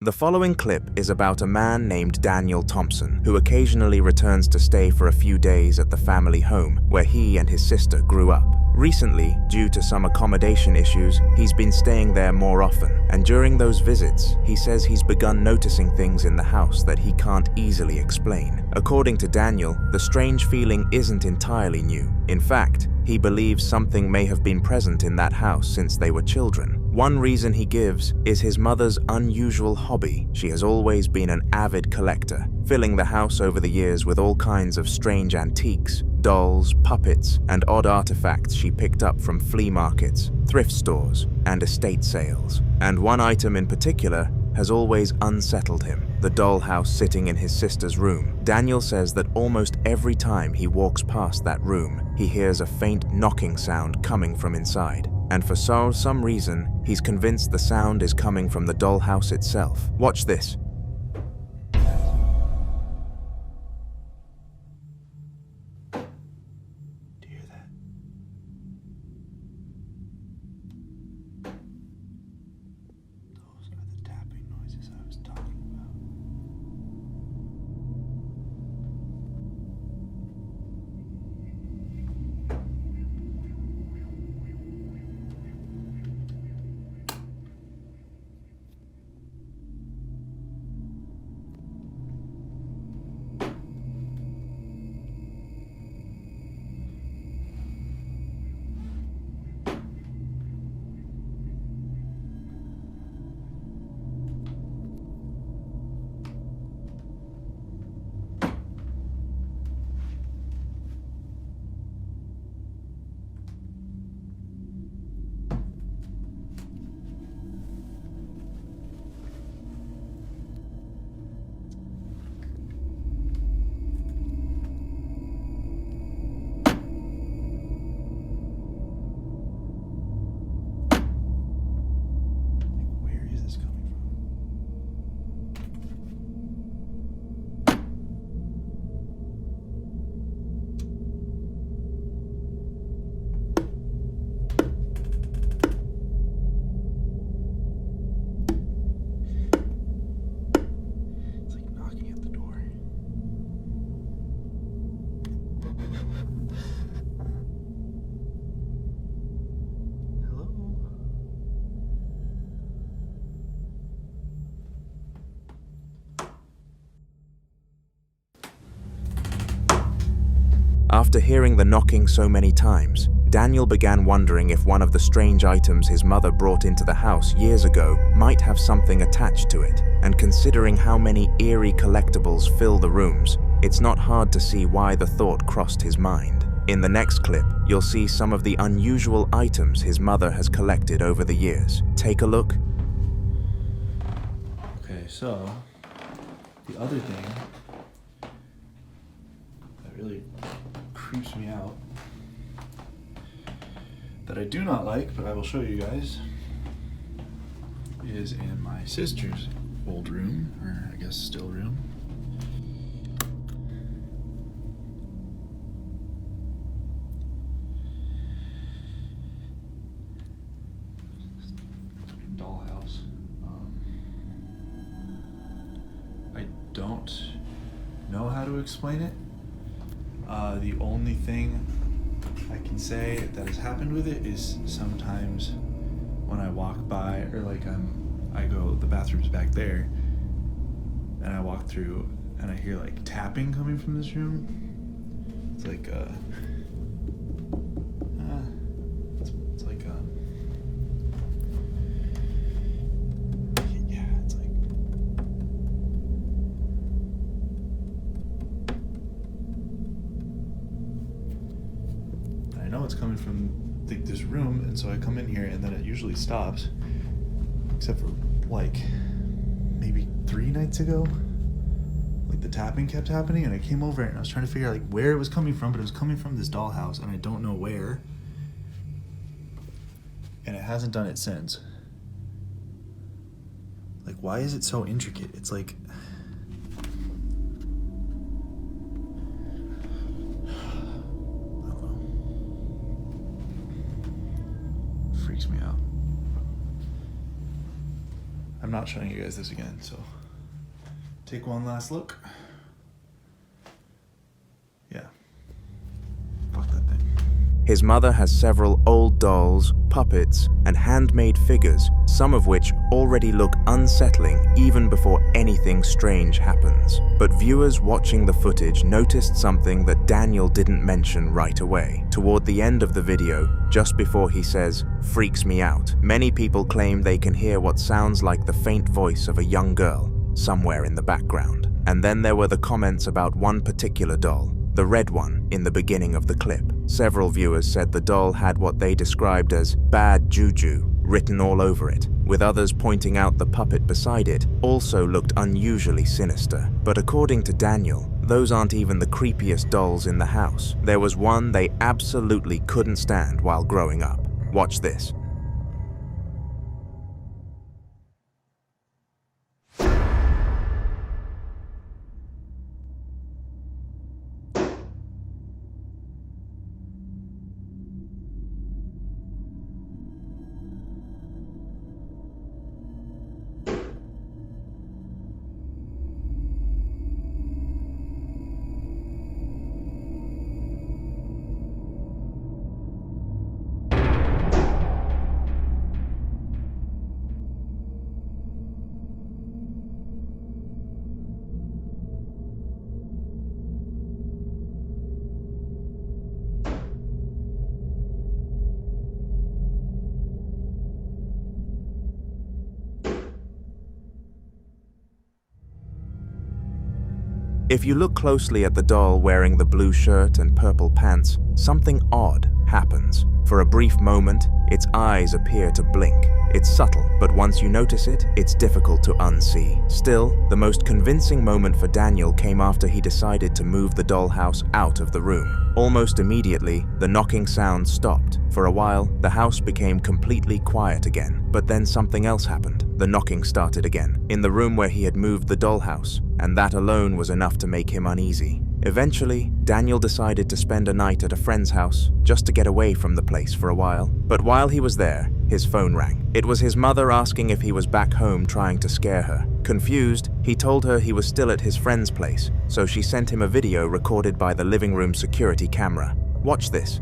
The following clip is about a man named Daniel Thompson, who occasionally returns to stay for a few days at the family home where he and his sister grew up. Recently, due to some accommodation issues, he's been staying there more often, and during those visits, he says he's begun noticing things in the house that he can't easily explain. According to Daniel, the strange feeling isn't entirely new. In fact, he believes something may have been present in that house since they were children. One reason he gives is his mother's unusual hobby. She has always been an avid collector, filling the house over the years with all kinds of strange antiques, dolls, puppets, and odd artifacts she picked up from flea markets, thrift stores, and estate sales. And one item in particular has always unsettled him, the dollhouse sitting in his sister's room. Daniel says that almost every time he walks past that room, he hears a faint knocking sound coming from inside. And for some reason, he's convinced the sound is coming from the dollhouse itself. Watch this. Do you hear that? Those are the tapping noises I was talking about. After hearing the knocking so many times, Daniel began wondering if one of the strange items his mother brought into the house years ago might have something attached to it. And considering how many eerie collectibles fill the rooms, it's not hard to see why the thought crossed his mind. In the next clip, you'll see some of the unusual items his mother has collected over the years. Take a look. Okay, so the other thing that really creeps me out, that I do not like, but I will show you guys, is in my sister's old room, or I guess still room. Dollhouse. I don't know how to explain it. The only thing I can say that has happened with it is sometimes when I walk by, or like I go, the bathroom's back there, and I walk through and I hear like tapping coming from this room. It's like it's like yeah, it's like I know it's coming from this room, and so I come in here, and then it usually stops, except for like maybe 3 nights ago. Like the tapping kept happening, and I came over and I was trying to figure out like where it was coming from, but it was coming from this dollhouse, and I don't know where. And it hasn't done it since. Like, why is it so intricate? It's like freaks me out. I'm not showing you guys this again, so take one last look. Yeah. Fuck that thing. His mother has several old dolls, puppets, and handmade figures, some of which already look unsettling even before anything strange happens. But viewers watching the footage noticed something that Daniel didn't mention right away. Toward the end of the video, just before he says, "Freaks me out," many people claim they can hear what sounds like the faint voice of a young girl somewhere in the background. And then there were the comments about one particular doll, the red one in the beginning of the clip. Several viewers said the doll had what they described as bad juju written all over it, with others pointing out the puppet beside it also looked unusually sinister. But according to Daniel, those aren't even the creepiest dolls in the house. There was one they absolutely couldn't stand while growing up. Watch this. If you look closely at the doll wearing the blue shirt and purple pants, something odd happens. For a brief moment, its eyes appear to blink. It's subtle, but once you notice it, it's difficult to unsee. Still, the most convincing moment for Daniel came after he decided to move the dollhouse out of the room. Almost immediately, the knocking sound stopped. For a while, the house became completely quiet again. But then something else happened. The knocking started again, in the room where he had moved the dollhouse, and that alone was enough to make him uneasy. Eventually, Daniel decided to spend a night at a friend's house, just to get away from the place for a while. But while he was there, his phone rang. It was his mother asking if he was back home trying to scare her. Confused, he told her he was still at his friend's place, so she sent him a video recorded by the living room security camera. Watch this.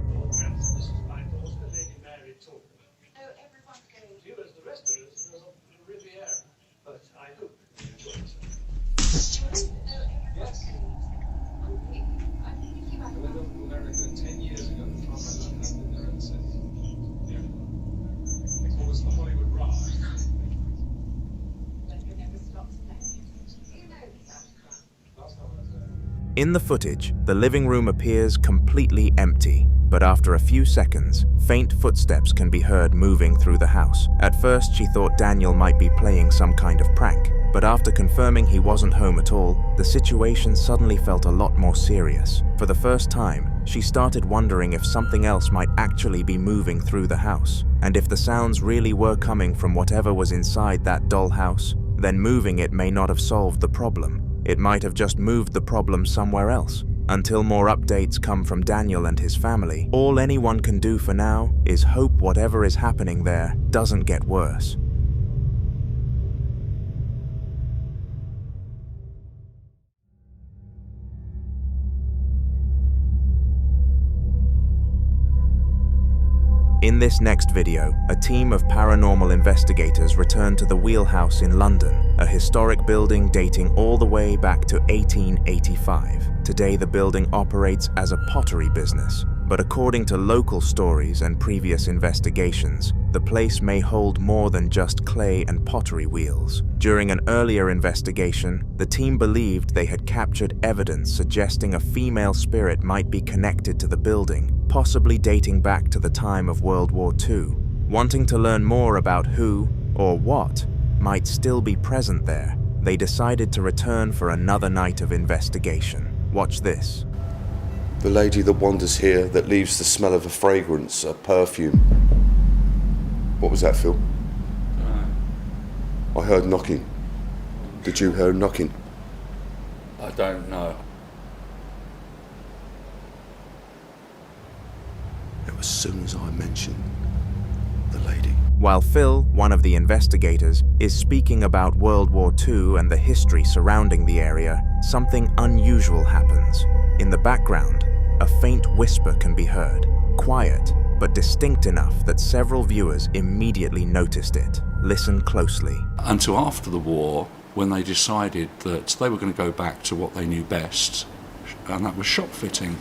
In the footage, the living room appears completely empty, but after a few seconds, faint footsteps can be heard moving through the house. At first, she thought Daniel might be playing some kind of prank, but after confirming he wasn't home at all, the situation suddenly felt a lot more serious. For the first time, she started wondering if something else might actually be moving through the house, and if the sounds really were coming from whatever was inside that dollhouse, then moving it may not have solved the problem. It might have just moved the problem somewhere else. Until more updates come from Daniel and his family, all anyone can do for now is hope whatever is happening there doesn't get worse. In this next video, a team of paranormal investigators return to the Wheelhouse in London, a historic building dating all the way back to 1885. Today, the building operates as a pottery business, but according to local stories and previous investigations, the place may hold more than just clay and pottery wheels. During an earlier investigation, the team believed they had captured evidence suggesting a female spirit might be connected to the building, possibly dating back to the time of World War II. Wanting to learn more about who, or what, might still be present there, they decided to return for another night of investigation. Watch this. The lady that wanders here that leaves the smell of a fragrance, a perfume. What was that, Phil? I heard knocking. Did you hear knocking? I don't know. It was as soon as I mentioned the lady. While Phil, one of the investigators, is speaking about World War II and the history surrounding the area, something unusual happens. In the background, a faint whisper can be heard, quiet, but distinct enough that several viewers immediately noticed it. Listen closely. Until after the war, when they decided that they were going to go back to what they knew best, and that was shop fitting.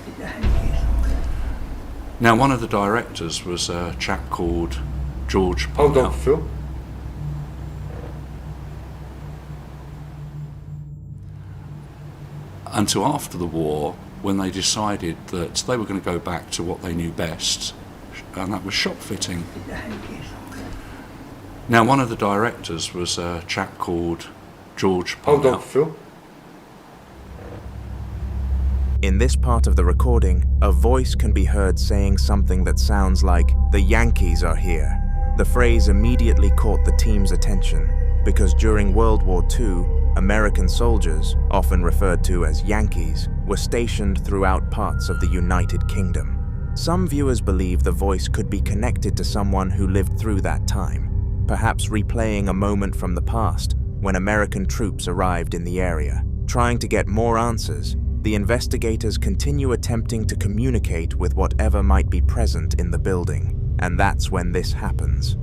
Now, one of the directors was a chap called George. Hold on, Phil. Until after the war, when they decided that they were going to go back to what they knew best, and that was shop fitting. Now, one of the directors was a chap called George. Hold on, Phil. In this part of the recording, a voice can be heard saying something that sounds like, "The Yankees are here." The phrase immediately caught the team's attention because during World War II, American soldiers, often referred to as Yankees, were stationed throughout parts of the United Kingdom. Some viewers believe the voice could be connected to someone who lived through that time, perhaps replaying a moment from the past when American troops arrived in the area. Trying to get more answers, the investigators continue attempting to communicate with whatever might be present in the building, and that's when this happens.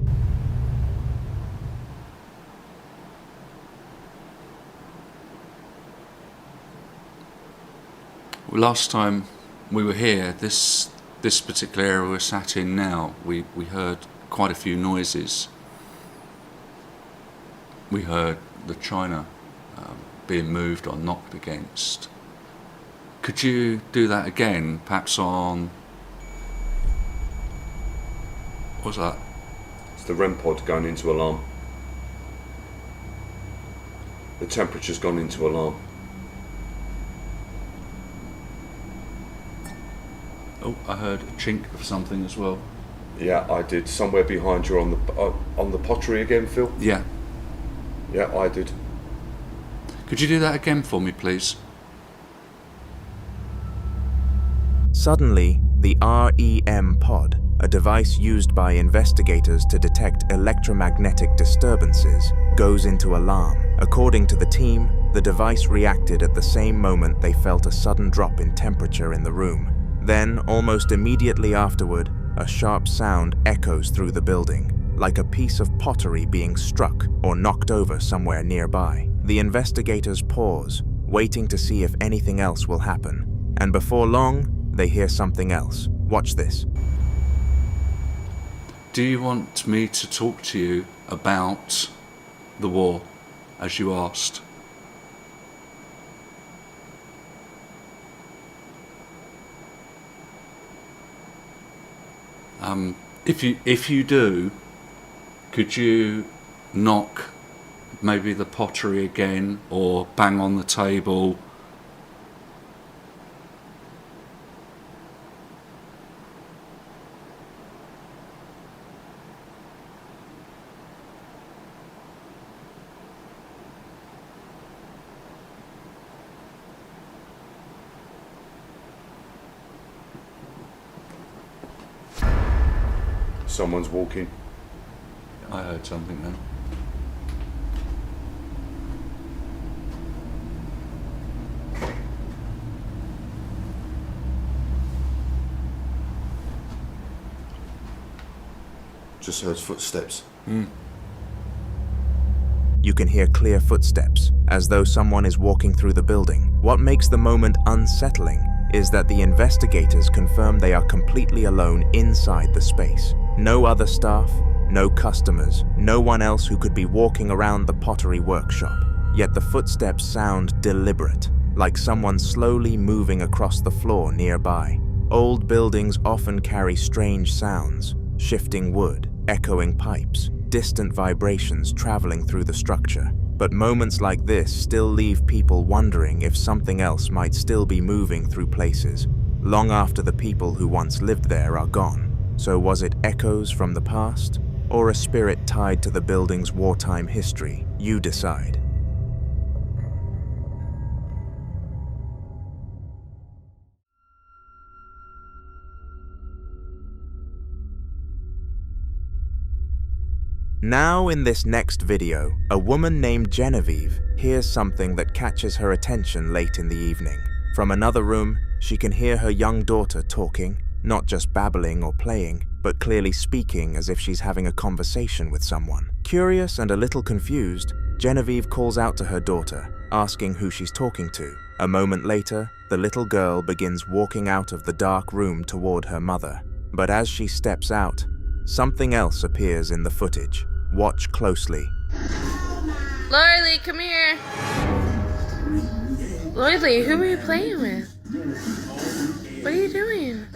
Well, last time we were here, this particular area we're sat in now, we heard quite a few noises. We heard the china being moved or knocked against. Could you do that again, perhaps on... What's that? It's the REM pod going into alarm. The temperature's gone into alarm. Oh, I heard a chink of something as well. Yeah, I did. Somewhere behind you on the pottery again, Phil? Yeah. Yeah, I did. Could you do that again for me, please? Suddenly, the REM pod, a device used by investigators to detect electromagnetic disturbances, goes into alarm. According to the team, the device reacted at the same moment they felt a sudden drop in temperature in the room. Then, almost immediately afterward, a sharp sound echoes through the building, like a piece of pottery being struck or knocked over somewhere nearby. The investigators pause, waiting to see if anything else will happen. And before long, they hear something else. Watch this. Do you want me to talk to you about the war, as you asked? If you do, could you knock maybe the pottery again or bang on the table? Someone's walking. I heard something then. Just heard footsteps. You can hear clear footsteps, as though someone is walking through the building. What makes the moment unsettling is that the investigators confirm they are completely alone inside the space. No other staff, no customers, no one else who could be walking around the pottery workshop. Yet the footsteps sound deliberate, like someone slowly moving across the floor nearby. Old buildings often carry strange sounds, shifting wood, echoing pipes, distant vibrations traveling through the structure. But moments like this still leave people wondering if something else might still be moving through places, long after the people who once lived there are gone. So was it echoes from the past, or a spirit tied to the building's wartime history? You decide. Now in this next video, a woman named Genevieve hears something that catches her attention late in the evening. From another room, she can hear her young daughter talking, not just babbling or playing, but clearly speaking as if she's having a conversation with someone. Curious and a little confused, Genevieve calls out to her daughter, asking who she's talking to. A moment later, the little girl begins walking out of the dark room toward her mother. But as she steps out, something else appears in the footage. Watch closely. Lorelei, come here. Lorelei, who are you playing with? What are you doing?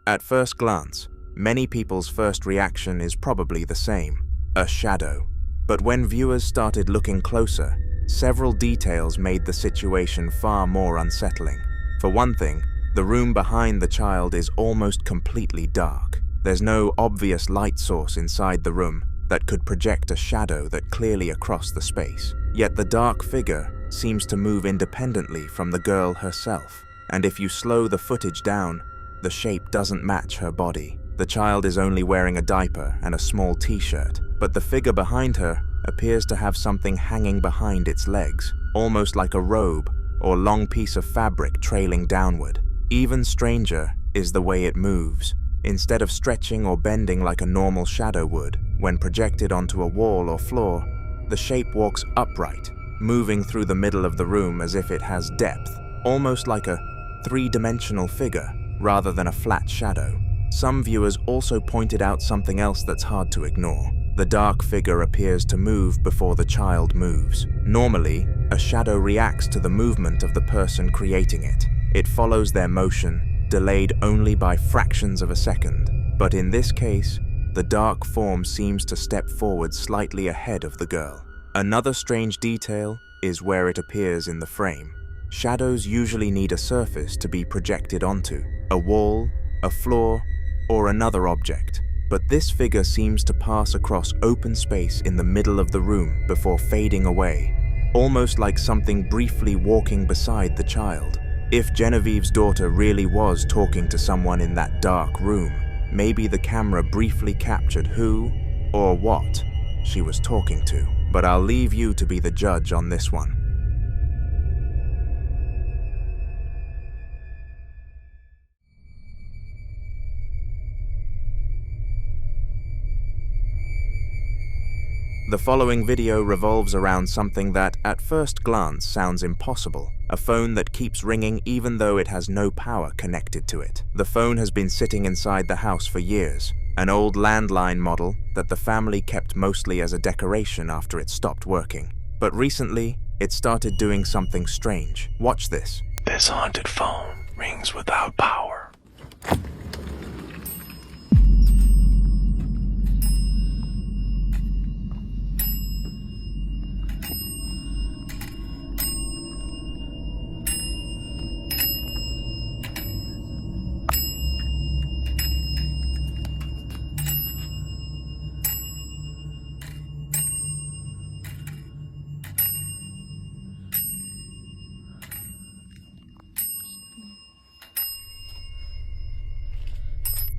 At first glance, many people's first reaction is probably the same, a shadow. But when viewers started looking closer, several details made the situation far more unsettling. For one thing, the room behind the child is almost completely dark. There's no obvious light source inside the room that could project a shadow that clearly across the space. Yet the dark figure seems to move independently from the girl herself. And if you slow the footage down, the shape doesn't match her body. The child is only wearing a diaper and a small t-shirt, but the figure behind her appears to have something hanging behind its legs, almost like a robe or long piece of fabric trailing downward. Even stranger is the way it moves. Instead of stretching or bending like a normal shadow would, when projected onto a wall or floor, the shape walks upright, moving through the middle of the room as if it has depth, almost like a three-dimensional figure rather than a flat shadow. Some viewers also pointed out something else that's hard to ignore. The dark figure appears to move before the child moves. Normally, a shadow reacts to the movement of the person creating it. It follows their motion, delayed only by fractions of a second. But in this case, the dark form seems to step forward slightly ahead of the girl. Another strange detail is where it appears in the frame. Shadows usually need a surface to be projected onto, a wall, a floor, or another object. But this figure seems to pass across open space in the middle of the room before fading away, almost like something briefly walking beside the child. If Genevieve's daughter really was talking to someone in that dark room, maybe the camera briefly captured who or what she was talking to. But I'll leave you to be the judge on this one. The following video revolves around something that, at first glance, sounds impossible. A phone that keeps ringing even though it has no power connected to it. The phone has been sitting inside the house for years, an old landline model that the family kept mostly as a decoration after it stopped working. But recently, it started doing something strange. Watch this. This haunted phone rings without power.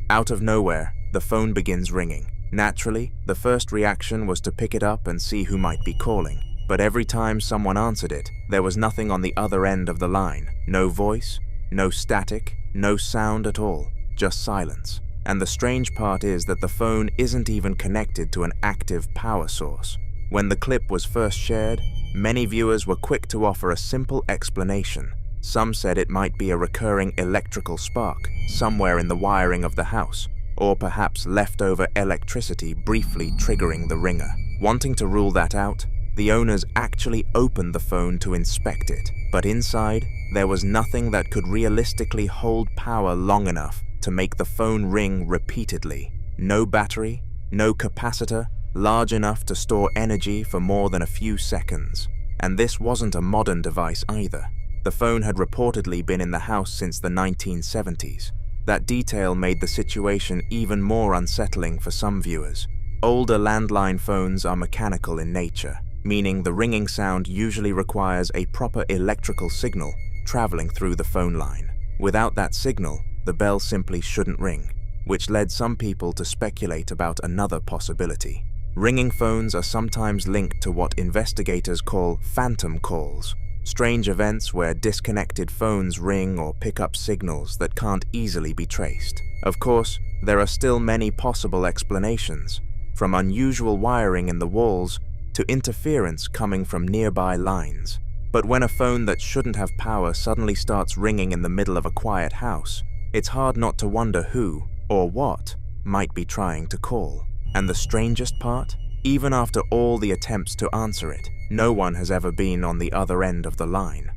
Out of nowhere, the phone begins ringing. Naturally, the first reaction was to pick it up and see who might be calling. But every time someone answered it, there was nothing on the other end of the line. No voice, no static, no sound at all, just silence. And the strange part is that the phone isn't even connected to an active power source. When the clip was first shared, many viewers were quick to offer a simple explanation. Some said it might be a recurring electrical spark somewhere in the wiring of the house, or perhaps leftover electricity briefly triggering the ringer. Wanting to rule that out, the owners actually opened the phone to inspect it, but inside, there was nothing that could realistically hold power long enough to make the phone ring repeatedly. No battery, no capacitor, large enough to store energy for more than a few seconds. And this wasn't a modern device either. The phone had reportedly been in the house since the 1970s. That detail made the situation even more unsettling for some viewers. Older landline phones are mechanical in nature, meaning the ringing sound usually requires a proper electrical signal traveling through the phone line. Without that signal, the bell simply shouldn't ring. which led some people to speculate about another possibility. Ringing phones are sometimes linked to what investigators call phantom calls, strange events where disconnected phones ring or pick up signals that can't easily be traced. Of course, there are still many possible explanations, from unusual wiring in the walls to interference coming from nearby lines. But when a phone that shouldn't have power suddenly starts ringing in the middle of a quiet house, it's hard not to wonder who, or what, might be trying to call. And the strangest part? Even after all the attempts to answer it, no one has ever been on the other end of the line.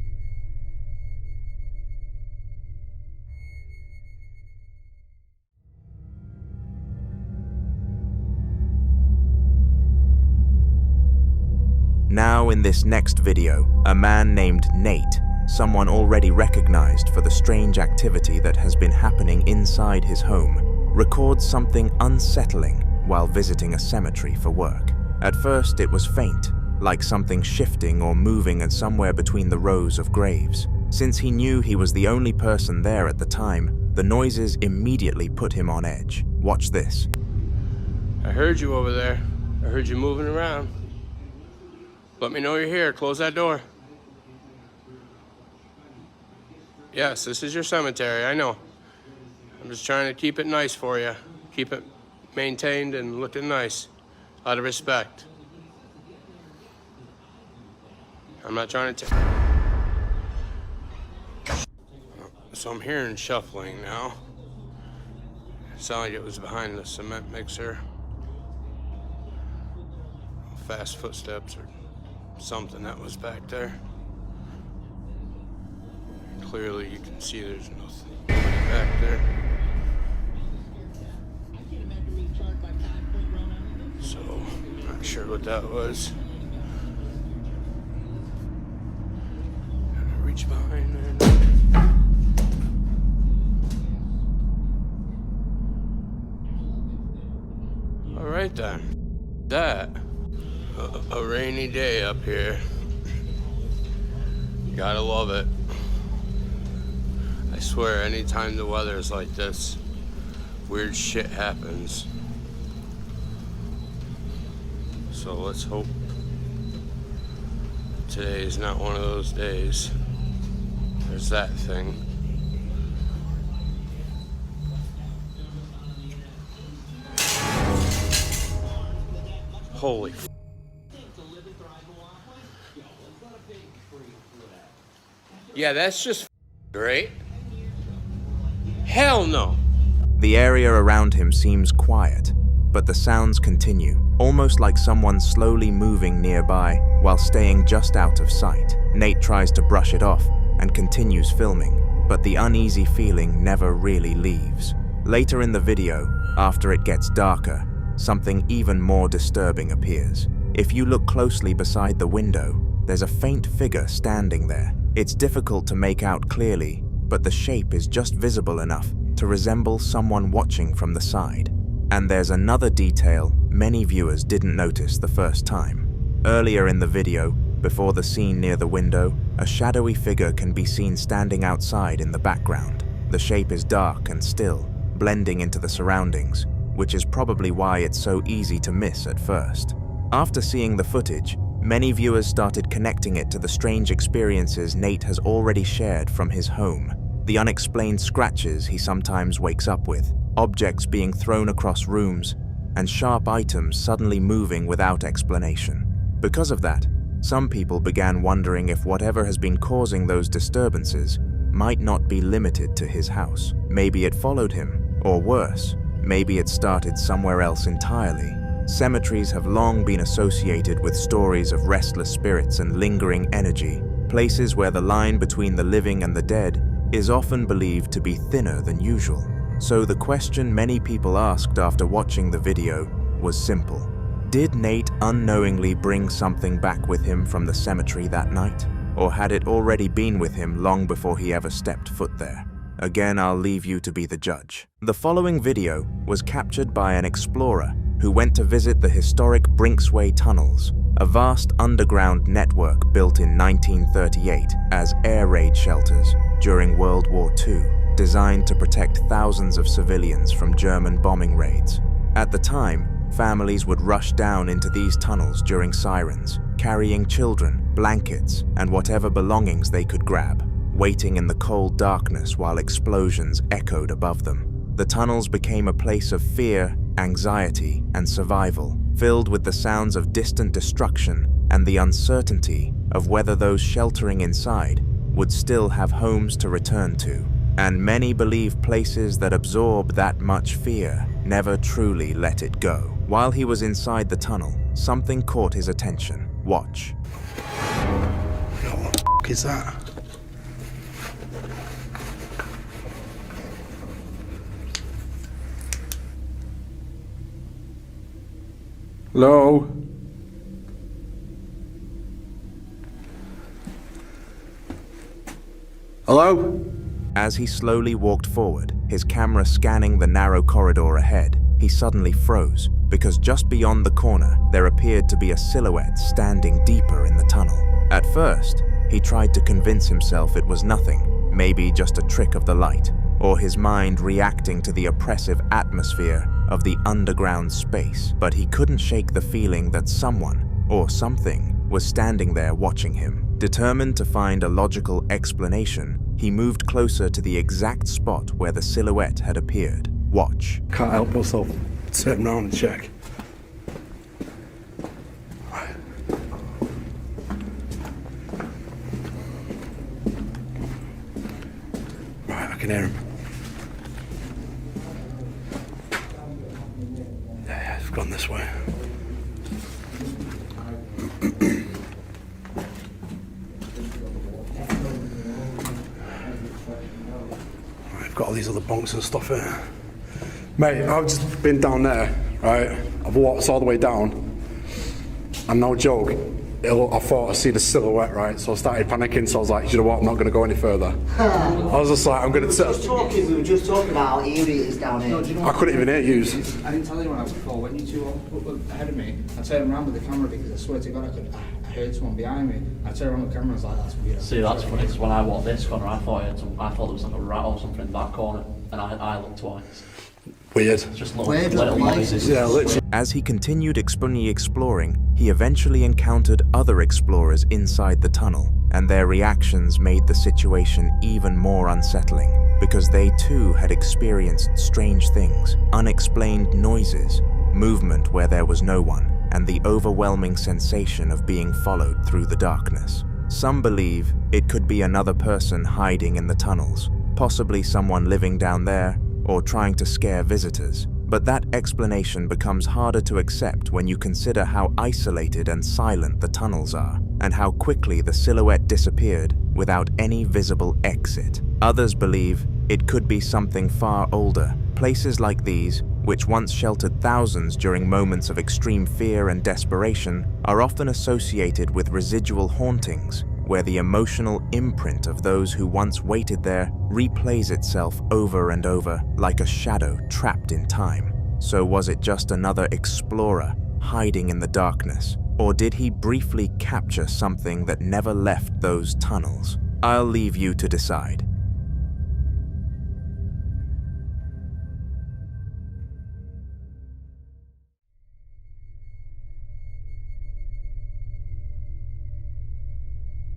Now in this next video, a man named Nate, someone already recognized for the strange activity that has been happening inside his home, records something unsettling while visiting a cemetery for work. At first it was faint, like something shifting or moving and somewhere between the rows of graves. Since he knew he was the only person there at the time, the noises immediately put him on edge. Watch this. I heard you over there. I heard you moving around. Let me know you're here. Close that door. Yes, this is your cemetery, I know. I'm just trying to keep it nice for you. Keep it maintained and looking nice, out of respect. I'm not trying to So I'm hearing shuffling now. It sounded like it was behind the cement mixer. Fast footsteps or something that was back there. Clearly you can see there's nothing back there. So, not sure what that was. Gotta reach behind there. All right then. That, a rainy day up here. Gotta love it. I swear, anytime the weather's like this, weird shit happens. So let's hope today is not one of those days. There's that thing. Holy f***. Yeah, that's just great. Hell no. The area around him seems quiet, but the sounds continue, almost like someone slowly moving nearby while staying just out of sight. Nate tries to brush it off and continues filming, but the uneasy feeling never really leaves. Later in the video, after it gets darker, something even more disturbing appears. If you look closely beside the window, there's a faint figure standing there. It's difficult to make out clearly, but the shape is just visible enough to resemble someone watching from the side. And there's another detail many viewers didn't notice the first time. Earlier in the video, before the scene near the window, a shadowy figure can be seen standing outside in the background. The shape is dark and still, blending into the surroundings, which is probably why it's so easy to miss at first. After seeing the footage, many viewers started connecting it to the strange experiences Nate has already shared from his home. The unexplained scratches he sometimes wakes up with, objects being thrown across rooms, and sharp items suddenly moving without explanation. Because of that, some people began wondering if whatever has been causing those disturbances might not be limited to his house. Maybe it followed him, or worse, maybe it started somewhere else entirely. Cemeteries have long been associated with stories of restless spirits and lingering energy, places where the line between the living and the dead is often believed to be thinner than usual. So the question many people asked after watching the video was simple. Did Nate unknowingly bring something back with him from the cemetery that night? Or had it already been with him long before he ever stepped foot there? Again, I'll leave you to be the judge. The following video was captured by an explorer who went to visit the historic Brinksway tunnels, a vast underground network built in 1938 as air raid shelters during World War II. designed to protect thousands of civilians from German bombing raids. At the time, families would rush down into these tunnels during sirens, carrying children, blankets, and whatever belongings they could grab, waiting in the cold darkness while explosions echoed above them. The tunnels became a place of fear, anxiety, and survival, filled with the sounds of distant destruction and the uncertainty of whether those sheltering inside would still have homes to return to. And many believe places that absorb that much fear never truly let it go. While he was inside the tunnel, something caught his attention. Watch. What the f*** is that? Hello? Hello? As he slowly walked forward, his camera scanning the narrow corridor ahead, he suddenly froze, because just beyond the corner, there appeared to be a silhouette standing deeper in the tunnel. At first, he tried to convince himself it was nothing, maybe just a trick of the light, or his mind reacting to the oppressive atmosphere of the underground space, but he couldn't shake the feeling that someone, or something, was standing there watching him. Determined to find a logical explanation, he moved closer to the exact spot where the silhouette had appeared. Watch. Can't help myself. Turn around and check. Right, I can hear him. Yeah, it's gone this way. I've got all these other bunks and stuff here. Mate, I've just been down there, right? I've walked all the way down, and no joke, I thought I seen a silhouette, right? So I started panicking, so I was like, you know what, I'm not going to go any further. I was just like, I'm going to... We were just talking about how eerie it is down here. No, do you know I couldn't even hear you. I didn't tell anyone else before. When you two were ahead of me, I turned around with the camera because I swear to God I heard someone behind me. I turned around with the camera and I was like, that's weird. See, that's funny, because when I walked this corner, I thought there was like a rat or something in that corner, and I looked twice. Weird. Just little noises. Yeah, literally. As he continued exploring, he eventually encountered other explorers inside the tunnel, and their reactions made the situation even more unsettling, because they too had experienced strange things, unexplained noises, movement where there was no one, and the overwhelming sensation of being followed through the darkness. Some believe it could be another person hiding in the tunnels, possibly someone living down there, or trying to scare visitors. But that explanation becomes harder to accept when you consider how isolated and silent the tunnels are, and how quickly the silhouette disappeared without any visible exit. Others believe it could be something far older. Places like these, which once sheltered thousands during moments of extreme fear and desperation, are often associated with residual hauntings, where the emotional imprint of those who once waited there replays itself over and over like a shadow trapped in time. So was it just another explorer hiding in the darkness, or did he briefly capture something that never left those tunnels? I'll leave you to decide.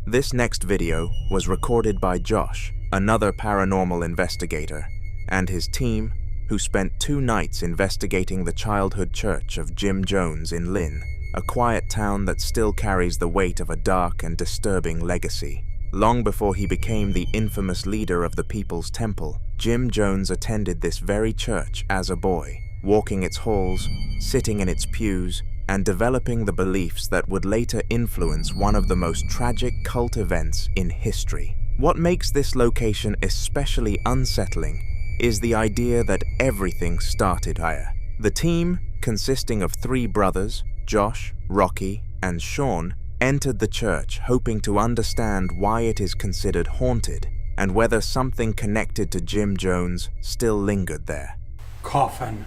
This next video was recorded by Josh, another paranormal investigator, and his team, who spent 2 nights investigating the childhood church of Jim Jones in Lynn, a quiet town that still carries the weight of a dark and disturbing legacy. Long before he became the infamous leader of the People's Temple, Jim Jones attended this very church as a boy, walking its halls, sitting in its pews, and developing the beliefs that would later influence one of the most tragic cult events in history. What makes this location especially unsettling is the idea that everything started here. The team, consisting of 3 brothers, Josh, Rocky, and Sean, entered the church hoping to understand why it is considered haunted and whether something connected to Jim Jones still lingered there. Coffin.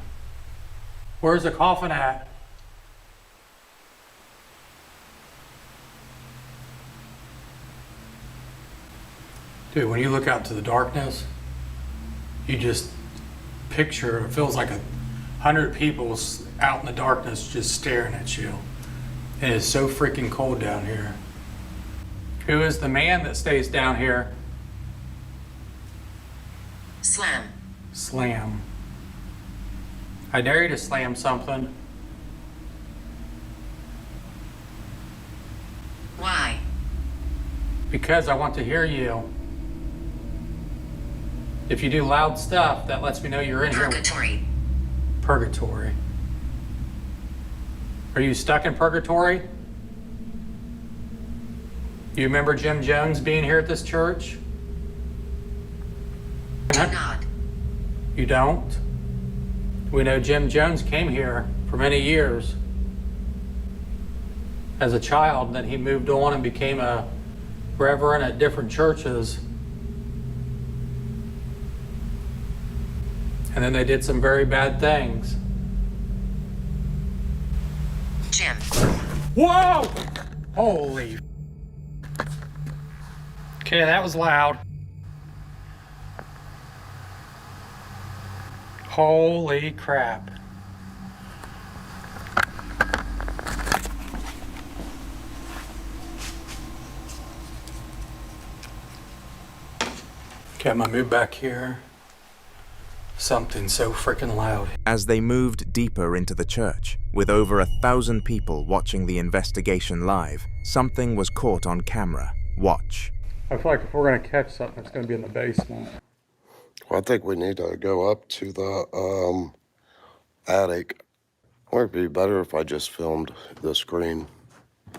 Where's the coffin at? Dude, when you look out to the darkness, you just picture, it feels like 100 people out in the darkness just staring at you. And it's so freaking cold down here. Who is the man that stays down here? Slam. Slam. I dare you to slam something. Why? Because I want to hear you. If you do loud stuff, that lets me know you're in Purgatory. here. Purgatory. Are you stuck in purgatory? You remember Jim Jones being here at this church? Do not. You don't? We know Jim Jones came here for many years as a child, and then he moved on and became a reverend at different churches. And then they did some very bad things. Jim. Whoa! Holy. Okay, that was loud. Holy crap. Okay, I'm gonna move back here. Something so freaking loud. As they moved deeper into the church, with over 1,000 people watching the investigation live, something was caught on camera. Watch. I feel like if we're gonna catch something, it's gonna be in the basement. Well, I think we need to go up to the attic. Or it'd be better if I just filmed the screen.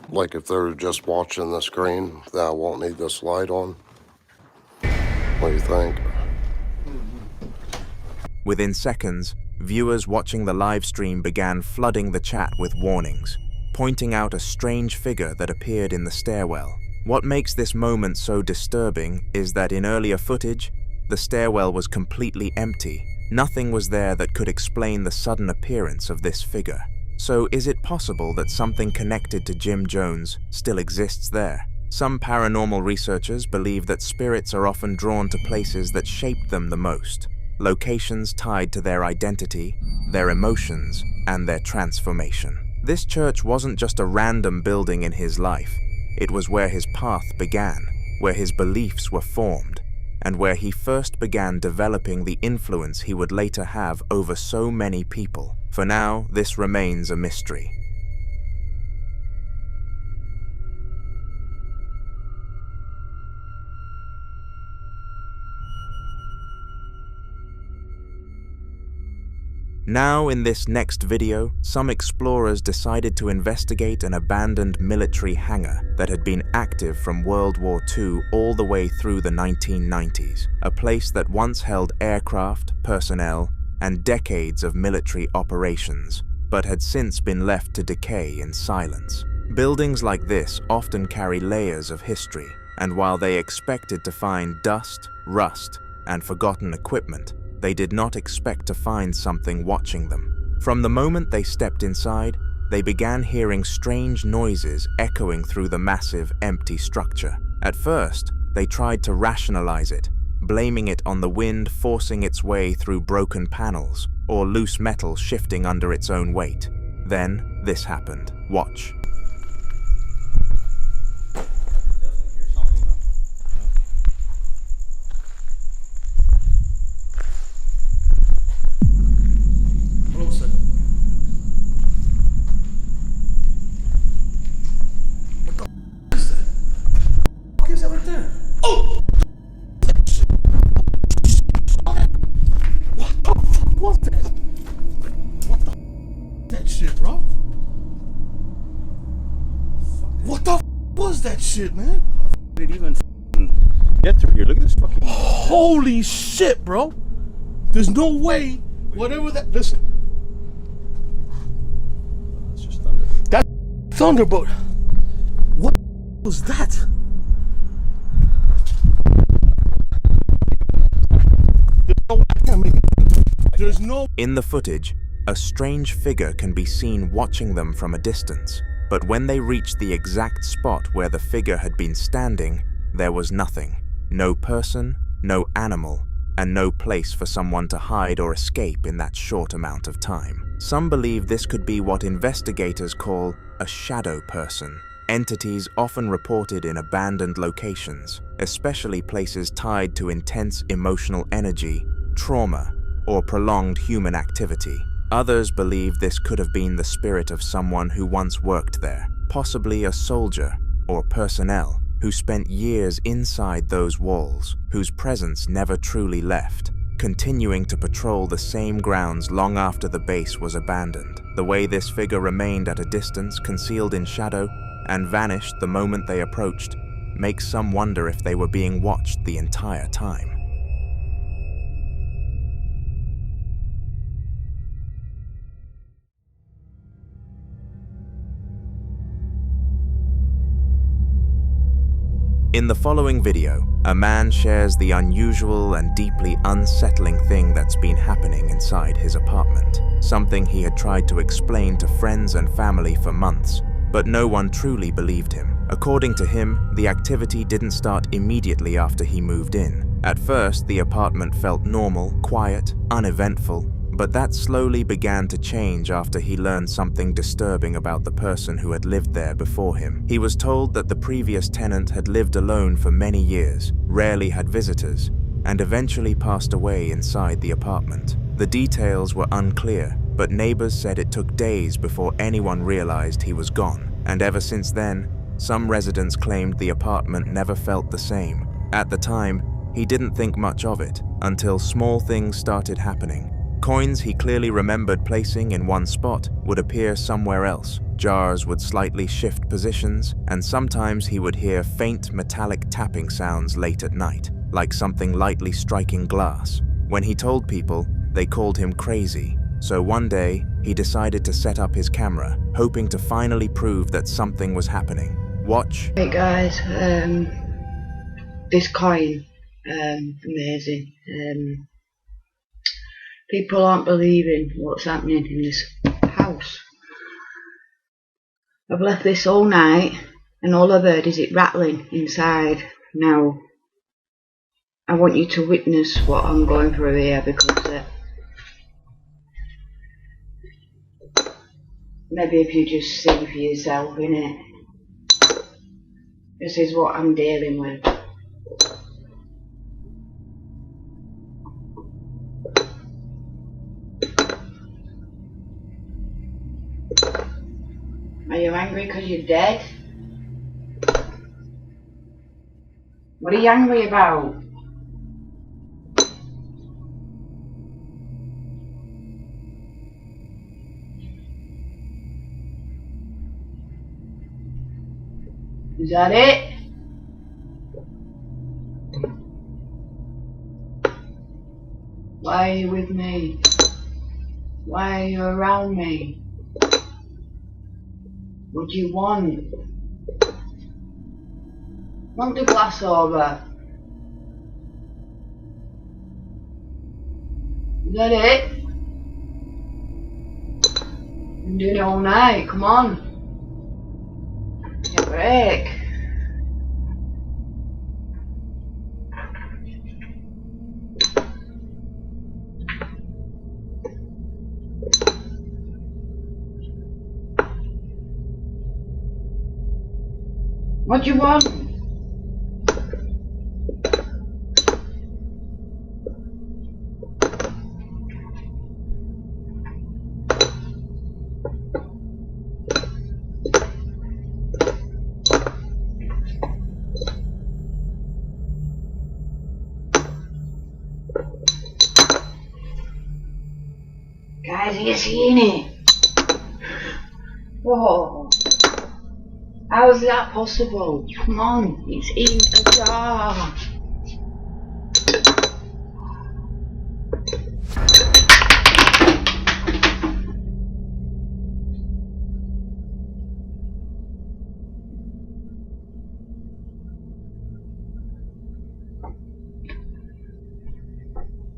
Like if they're just watching the screen, then I won't need this light on. What do you think? Within seconds, viewers watching the live stream began flooding the chat with warnings, pointing out a strange figure that appeared in the stairwell. What makes this moment so disturbing is that in earlier footage, the stairwell was completely empty. Nothing was there that could explain the sudden appearance of this figure. So is it possible that something connected to Jim Jones still exists there? Some paranormal researchers believe that spirits are often drawn to places that shaped them the most, locations tied to their identity, their emotions, and their transformation. This church wasn't just a random building in his life. It was where his path began, where his beliefs were formed, and where he first began developing the influence he would later have over so many people. For now, this remains a mystery. Now, in this next video, some explorers decided to investigate an abandoned military hangar that had been active from World War II all the way through the 1990s, a place that once held aircraft, personnel, and decades of military operations, but had since been left to decay in silence. Buildings like this often carry layers of history, and while they expected to find dust, rust, and forgotten equipment, they did not expect to find something watching them. From the moment they stepped inside, they began hearing strange noises echoing through the massive, empty structure. At first, they tried to rationalize it, blaming it on the wind forcing its way through broken panels or loose metal shifting under its own weight. Then, this happened. Watch. Shit, man. How did it even get through here? Look at this fucking. Holy shit, bro. There's no way. Whatever that. Listen. It's just thunder. That's thunder, but. What was that? There's no way I can't make it. There's no. In the footage, a strange figure can be seen watching them from a distance. But when they reached the exact spot where the figure had been standing, there was nothing. No person, no animal, and no place for someone to hide or escape in that short amount of time. Some believe this could be what investigators call a shadow person, entities often reported in abandoned locations, especially places tied to intense emotional energy, trauma, or prolonged human activity. Others believe this could have been the spirit of someone who once worked there, possibly a soldier or personnel who spent years inside those walls, whose presence never truly left, continuing to patrol the same grounds long after the base was abandoned. The way this figure remained at a distance, concealed in shadow, and vanished the moment they approached, makes some wonder if they were being watched the entire time. In the following video, a man shares the unusual and deeply unsettling thing that's been happening inside his apartment. Something he had tried to explain to friends and family for months, but no one truly believed him. According to him, the activity didn't start immediately after he moved in. At first, the apartment felt normal, quiet, uneventful, but that slowly began to change after he learned something disturbing about the person who had lived there before him. He was told that the previous tenant had lived alone for many years, rarely had visitors, and eventually passed away inside the apartment. The details were unclear, but neighbors said it took days before anyone realized he was gone, and ever since then, some residents claimed the apartment never felt the same. At the time, he didn't think much of it, until small things started happening. Coins he clearly remembered placing in one spot would appear somewhere else. Jars would slightly shift positions, and sometimes he would hear faint metallic tapping sounds late at night, like something lightly striking glass. When he told people, they called him crazy. So one day, he decided to set up his camera, hoping to finally prove that something was happening. Watch. Hey guys, this coin, amazing. People aren't believing what's happening in this house. I've left this all night and all I've heard is it rattling inside. Now, I want you to witness what I'm going through here, because maybe if you just see for yourself, innit? This is what I'm dealing with. Are you angry because you're dead? What are you angry about? Is that it? Why are you with me? Why are you around me? What do you want? Want the glass over? Is that it? I'm doing it all night, come on. Take a break. What do you want? Guys, are you seeing it? Whoa. How is that possible? Come on, it's in a jar.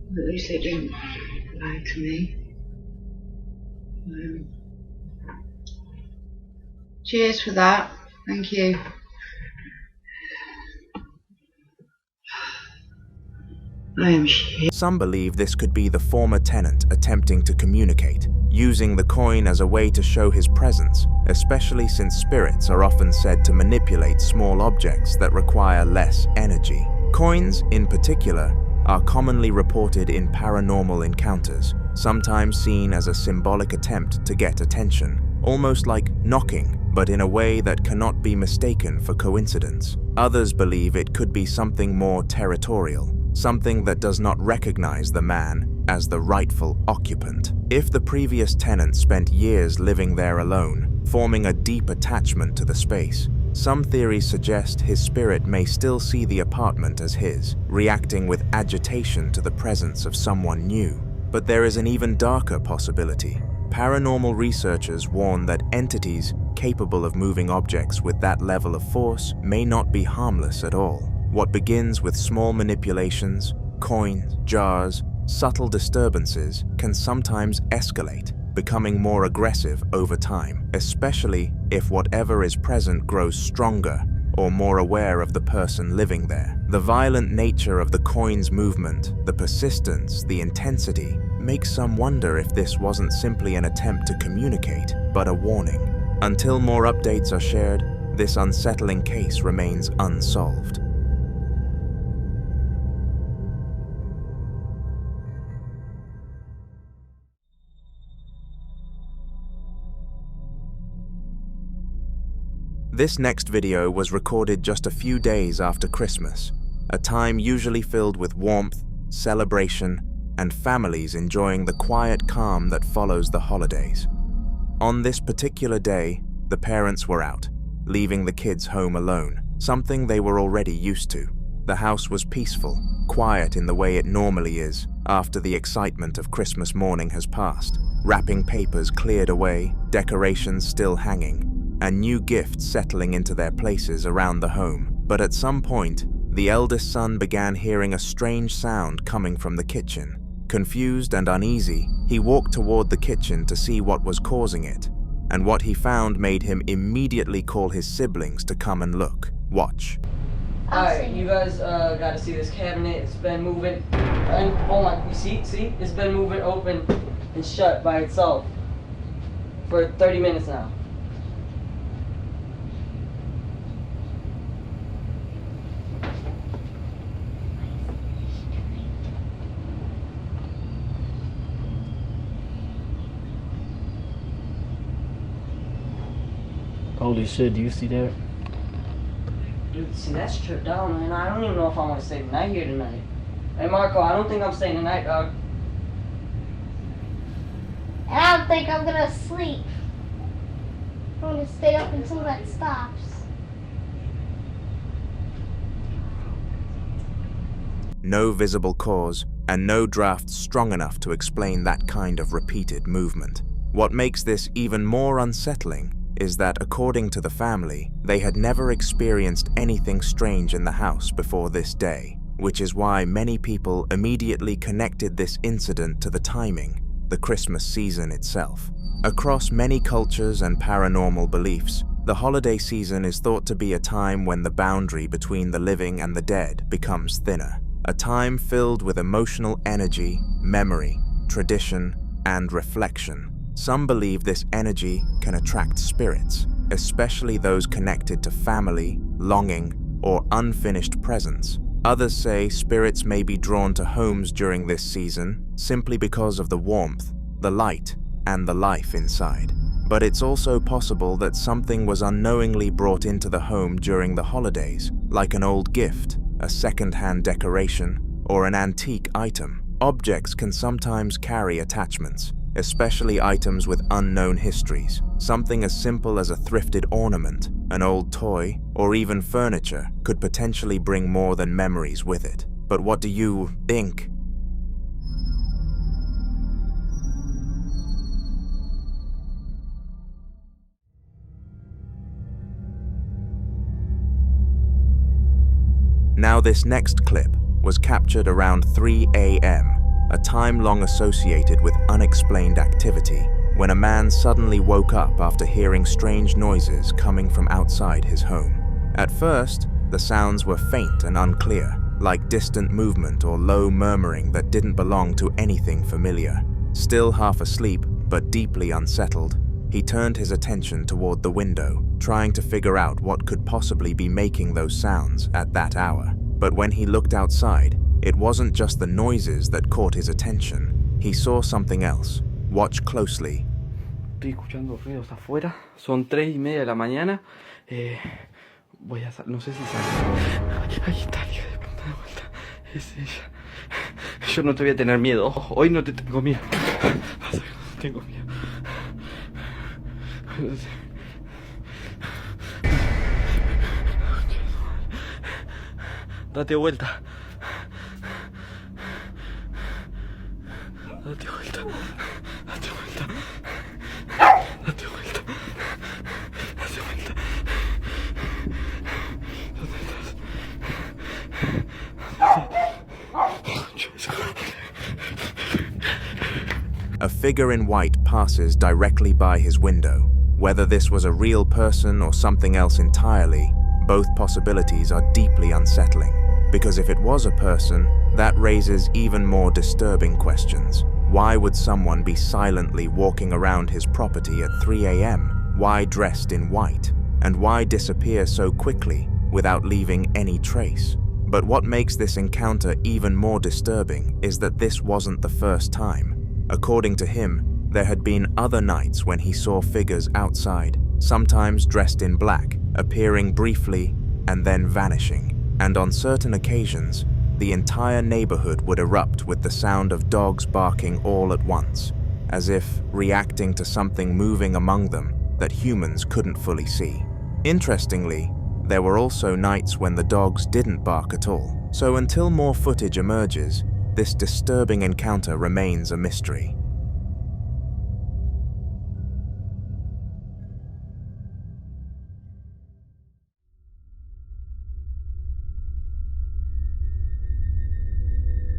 At least they didn't lie to me. Cheers for that. Thank you. I am shit. Some believe this could be the former tenant attempting to communicate, using the coin as a way to show his presence, especially since spirits are often said to manipulate small objects that require less energy. Coins, in particular, are commonly reported in paranormal encounters, sometimes seen as a symbolic attempt to get attention, almost like knocking, but in a way that cannot be mistaken for coincidence. Others believe it could be something more territorial, something that does not recognize the man as the rightful occupant. If the previous tenant spent years living there alone, forming a deep attachment to the space, some theories suggest his spirit may still see the apartment as his, reacting with agitation to the presence of someone new. But there is an even darker possibility. Paranormal researchers warn that entities capable of moving objects with that level of force may not be harmless at all. What begins with small manipulations, coins, jars, subtle disturbances can sometimes escalate, becoming more aggressive over time, especially if whatever is present grows stronger or more aware of the person living there. The violent nature of the coin's movement, the persistence, the intensity, makes some wonder if this wasn't simply an attempt to communicate, but a warning. Until more updates are shared, this unsettling case remains unsolved. This next video was recorded just a few days after Christmas, a time usually filled with warmth, celebration, and families enjoying the quiet calm that follows the holidays. On this particular day, the parents were out, leaving the kids home alone, something they were already used to. The house was peaceful, quiet in the way it normally is after the excitement of Christmas morning has passed. Wrapping papers cleared away, decorations still hanging, and new gifts settling into their places around the home. But at some point, the eldest son began hearing a strange sound coming from the kitchen. Confused and uneasy, he walked toward the kitchen to see what was causing it, and what he found made him immediately call his siblings to come and look. Watch. Alright, you guys gotta see this cabinet. It's been moving, and oh my, you see? It's been moving open and shut by itself for 30 minutes now. Holy shit, do you see that? Dude, see, that's stripped down, man. I don't even know if I want to stay the night here tonight. Hey, Marco, I don't think I'm staying the night, dog. I don't think I'm gonna sleep. I'm gonna stay up until that stops. No visible cause, and no draft strong enough to explain that kind of repeated movement. What makes this even more unsettling is that, according to the family, they had never experienced anything strange in the house before this day, which is why many people immediately connected this incident to the timing, the Christmas season itself. Across many cultures and paranormal beliefs, the holiday season is thought to be a time when the boundary between the living and the dead becomes thinner, a time filled with emotional energy, memory, tradition, and reflection. Some believe this energy can attract spirits, especially those connected to family, longing, or unfinished presents. Others say spirits may be drawn to homes during this season simply because of the warmth, the light, and the life inside. But it's also possible that something was unknowingly brought into the home during the holidays, like an old gift, a second-hand decoration, or an antique item. Objects can sometimes carry attachments, especially items with unknown histories. Something as simple as a thrifted ornament, an old toy, or even furniture could potentially bring more than memories with it. But what do you think? Now, this next clip was captured around 3 a.m., a time long associated with unexplained activity, when a man suddenly woke up after hearing strange noises coming from outside his home. At first, the sounds were faint and unclear, like distant movement or low murmuring that didn't belong to anything familiar. Still half asleep, but deeply unsettled, he turned his attention toward the window, trying to figure out what could possibly be making those sounds at that hour. But when he looked outside, it wasn't just the noises that caught his attention. He saw something else. Watch closely. Estoy escuchando ruidos afuera. Son 3:30 de la mañana. Voy a no sé si sale. Ahí está, hija de puta, de vuelta. Es ella. Yo no te voy a tener miedo. Hoy no te tengo miedo. No tengo miedo. Date vuelta. Date vuelta. Date vuelta. Date vuelta. Date vuelta. ¿Dónde estás? A figure in white passes directly by his window. Whether this was a real person or something else entirely, both possibilities are deeply unsettling. Because if it was a person, that raises even more disturbing questions. Why would someone be silently walking around his property at 3 a.m.? Why dressed in white? And why disappear so quickly without leaving any trace? But what makes this encounter even more disturbing is that this wasn't the first time. According to him, there had been other nights when he saw figures outside, sometimes dressed in black, appearing briefly and then vanishing. And on certain occasions, the entire neighborhood would erupt with the sound of dogs barking all at once, as if reacting to something moving among them that humans couldn't fully see. Interestingly, there were also nights when the dogs didn't bark at all. So until more footage emerges, this disturbing encounter remains a mystery.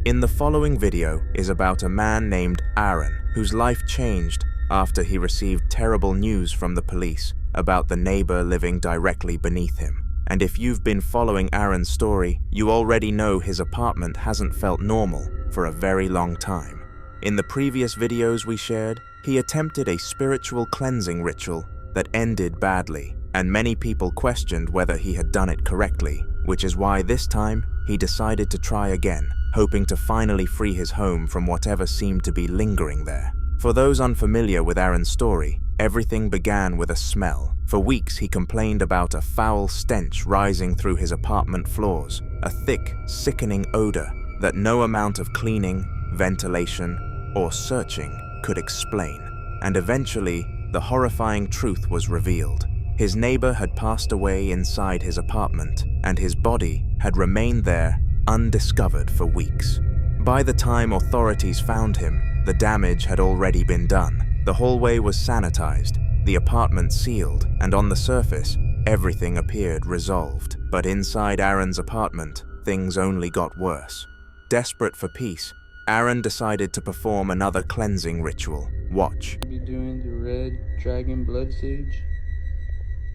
In the following video is about a man named Aaron, whose life changed after he received terrible news from the police about the neighbor living directly beneath him. And if you've been following Aaron's story, you already know his apartment hasn't felt normal for a very long time. In the previous videos we shared, he attempted a spiritual cleansing ritual that ended badly, and many people questioned whether he had done it correctly, which is why this time he decided to try again, hoping to finally free his home from whatever seemed to be lingering there. For those unfamiliar with Aaron's story, everything began with a smell. For weeks he complained about a foul stench rising through his apartment floors, a thick, sickening odor that no amount of cleaning, ventilation, or searching could explain. And eventually, the horrifying truth was revealed. His neighbor had passed away inside his apartment, and his body had remained there undiscovered for weeks. By the time authorities found him, the damage had already been done. The hallway was sanitized, the apartment sealed, and on the surface, everything appeared resolved. But inside Aaron's apartment, things only got worse. Desperate for peace, Aaron decided to perform another cleansing ritual. Watch. I'll be doing the red dragon blood sage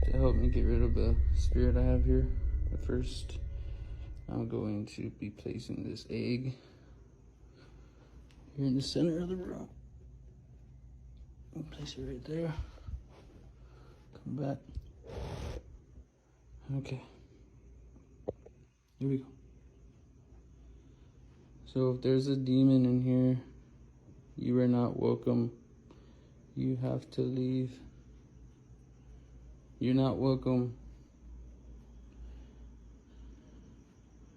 to help me get rid of the spirit I have here. But first, I'm going to be placing this egg here in the center of the room. I'll place it right there. Come back. Okay. Here we go. So if there's a demon in here, you are not welcome. You have to leave. You're not welcome.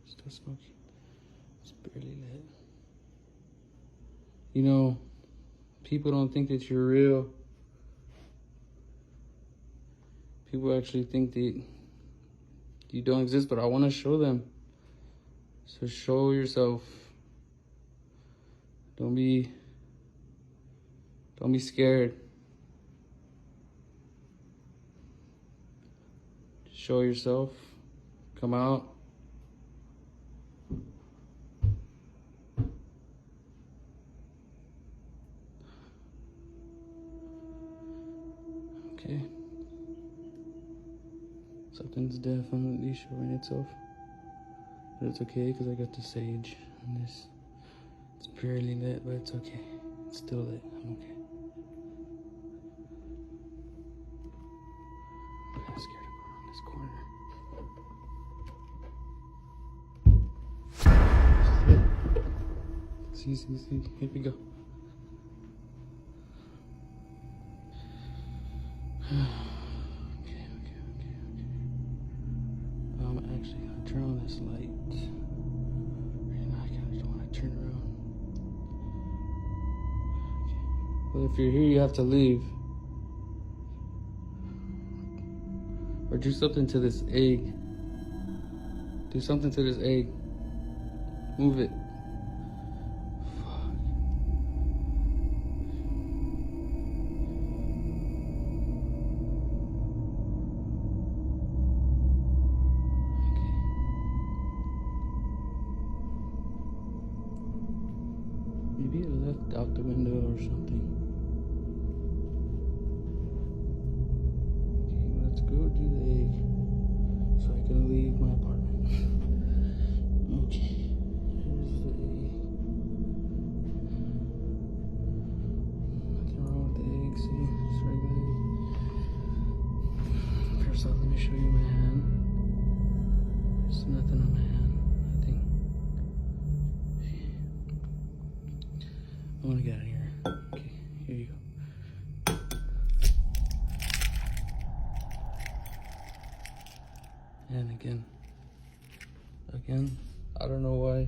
Still smoky. It's barely lit. You know, people don't think that you're real. People actually think that you don't exist, but I want to show them. So show yourself. Don't be scared. Show yourself. Come out. Okay. Something's definitely showing itself. But it's okay because I got the sage and this. It's barely lit, but it's okay. It's still lit. I'm okay. I'm kind of scared to go around this corner. See, here we go. Okay. I'm actually gonna turn on this light. Right now, I kind of don't want to turn around. Okay. Well, if you're here, you have to leave. Or do something to this egg. Do something to this egg. Move it. Maybe it left out the window or something. Okay, let's go do the egg so I can leave my apartment. Okay, here's the egg. Nothing wrong with the egg, see? It's regular egg. First off, let me show you my hand. There's nothing on my hand. I want to get out of here. Okay, here you go. And again, I don't know why.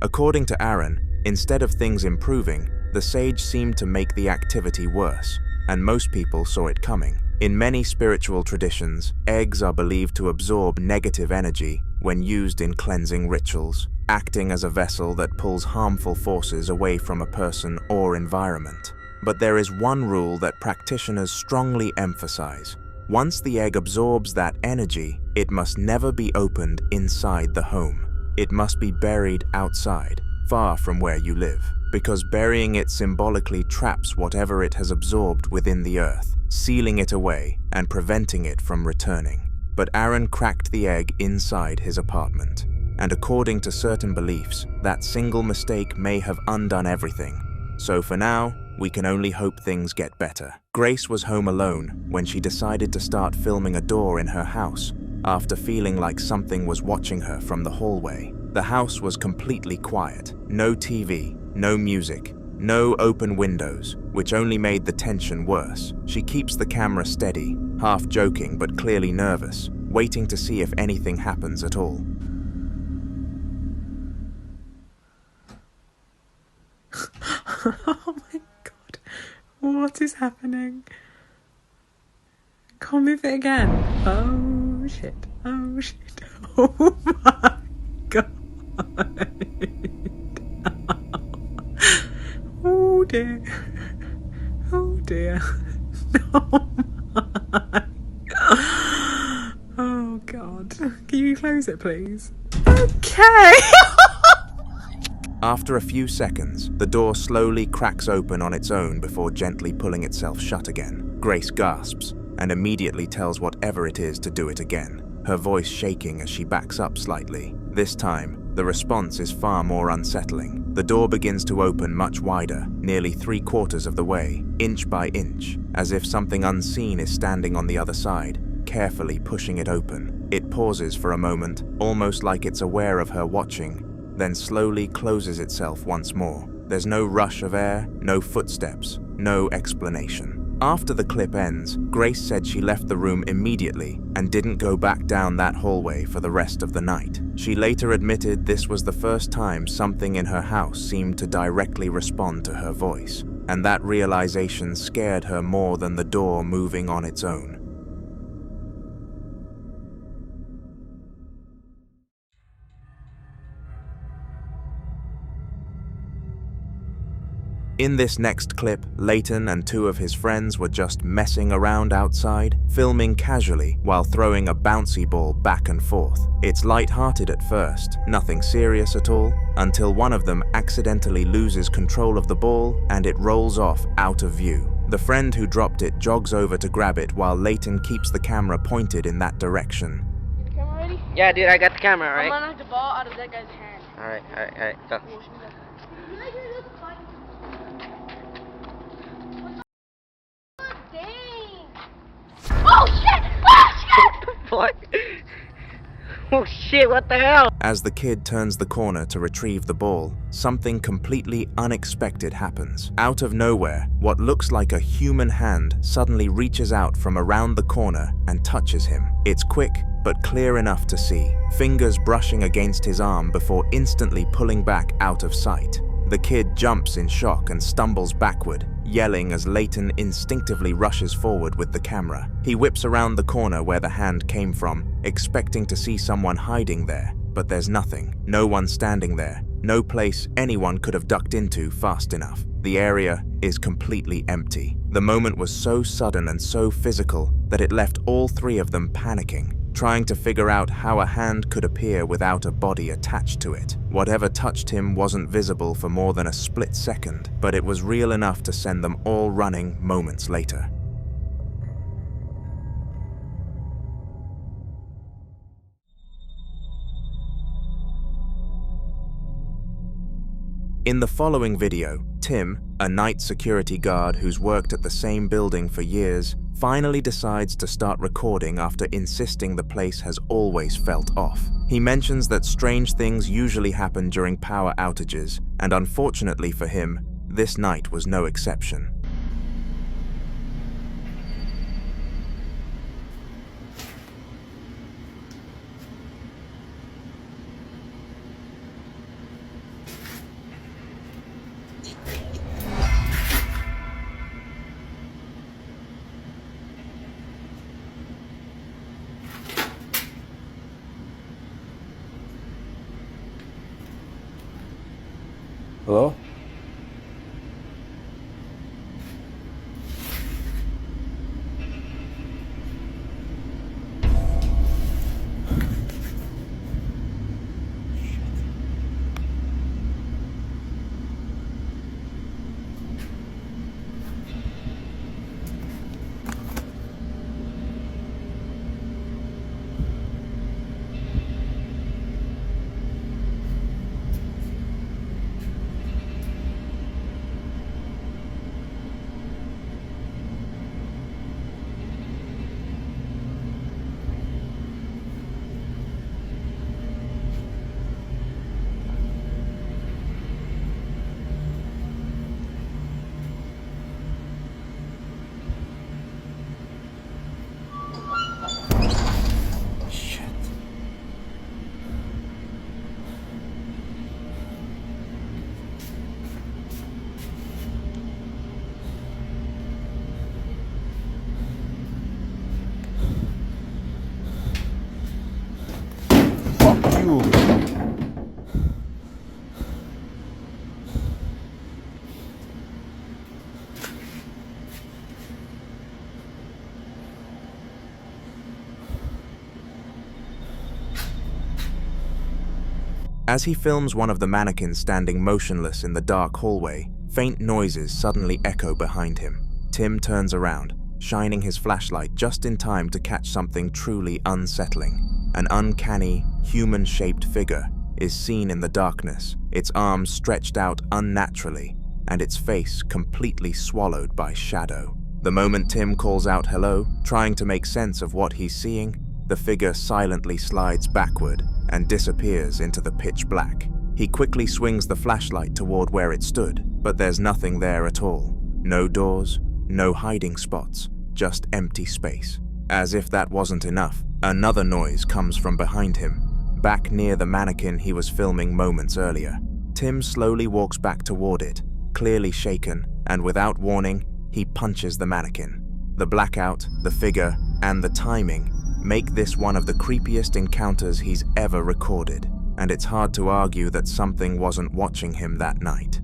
According to Aaron, instead of things improving, the sage seemed to make the activity worse, and most people saw it coming. In many spiritual traditions, eggs are believed to absorb negative energy when used in cleansing rituals, acting as a vessel that pulls harmful forces away from a person or environment. But there is one rule that practitioners strongly emphasize. Once the egg absorbs that energy, it must never be opened inside the home. It must be buried outside, far from where you live, because burying it symbolically traps whatever it has absorbed within the earth, sealing it away and preventing it from returning. But Aaron cracked the egg inside his apartment. And according to certain beliefs, that single mistake may have undone everything. So for now, we can only hope things get better. Grace was home alone when she decided to start filming a door in her house after feeling like something was watching her from the hallway. The house was completely quiet. No TV, no music, no open windows, which only made the tension worse. She keeps the camera steady, half joking but clearly nervous, waiting to see if anything happens at all. Oh my god. What is happening? Can't move it again. Oh shit. Oh shit. Oh my god. Oh dear. Oh dear. Oh my. Oh god. Can you close it please? Okay. After a few seconds, the door slowly cracks open on its own before gently pulling itself shut again. Grace gasps and immediately tells whatever it is to do it again, her voice shaking as she backs up slightly. This time, the response is far more unsettling. The door begins to open much wider, nearly 3/4 of the way, inch by inch, as if something unseen is standing on the other side, carefully pushing it open. It pauses for a moment, almost like it's aware of her watching, then slowly closes itself once more. There's no rush of air, no footsteps, no explanation. After the clip ends, Grace said she left the room immediately and didn't go back down that hallway for the rest of the night. She later admitted this was the first time something in her house seemed to directly respond to her voice, and that realization scared her more than the door moving on its own. In this next clip, Leighton and 2 of his friends were just messing around outside, filming casually while throwing a bouncy ball back and forth. It's light-hearted at first, nothing serious at all, until one of them accidentally loses control of the ball and it rolls off out of view. The friend who dropped it jogs over to grab it while Leighton keeps the camera pointed in that direction. Camera ready? Yeah, dude, I got the camera, alright? I'm gonna knock the ball out of that guy's hand. Alright, go. Oh shit! Oh shit! What? Oh shit, what the hell? As the kid turns the corner to retrieve the ball, something completely unexpected happens. Out of nowhere, what looks like a human hand suddenly reaches out from around the corner and touches him. It's quick, but clear enough to see, fingers brushing against his arm before instantly pulling back out of sight. The kid jumps in shock and stumbles backward, yelling as Leighton instinctively rushes forward with the camera. He whips around the corner where the hand came from, expecting to see someone hiding there, but there's nothing. No one standing there. No place anyone could have ducked into fast enough. The area is completely empty. The moment was so sudden and so physical that it left all three of them panicking, trying to figure out how a hand could appear without a body attached to it. Whatever touched him wasn't visible for more than a split second, but it was real enough to send them all running moments later. In the following video, Tim, a night security guard who's worked at the same building for years, finally decides to start recording after insisting the place has always felt off. He mentions that strange things usually happen during power outages, and unfortunately for him, this night was no exception. Hello? As he films one of the mannequins standing motionless in the dark hallway, faint noises suddenly echo behind him. Tim turns around, shining his flashlight just in time to catch something truly unsettling. An uncanny, human-shaped figure is seen in the darkness, its arms stretched out unnaturally, and its face completely swallowed by shadow. The moment Tim calls out hello, trying to make sense of what he's seeing, the figure silently slides backward and disappears into the pitch black. He quickly swings the flashlight toward where it stood, but there's nothing there at all. No doors, no hiding spots, just empty space. As if that wasn't enough, another noise comes from behind him, back near the mannequin he was filming moments earlier. Tim slowly walks back toward it, clearly shaken, and without warning, he punches the mannequin. The blackout, the figure, and the timing make this one of the creepiest encounters he's ever recorded, and it's hard to argue that something wasn't watching him that night.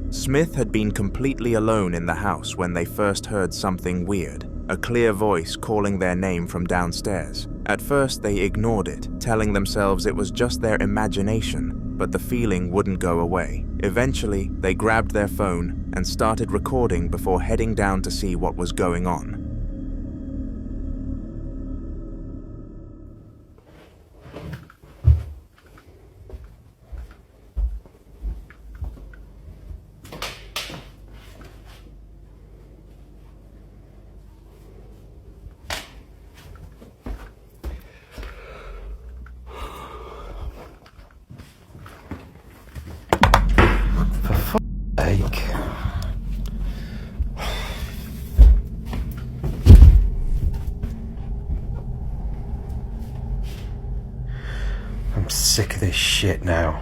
Smith had been completely alone in the house when they first heard something weird, a clear voice calling their name from downstairs. At first they ignored it, telling themselves it was just their imagination, but the feeling wouldn't go away. Eventually, they grabbed their phone and started recording before heading down to see what was going on. I'm sick of this shit now.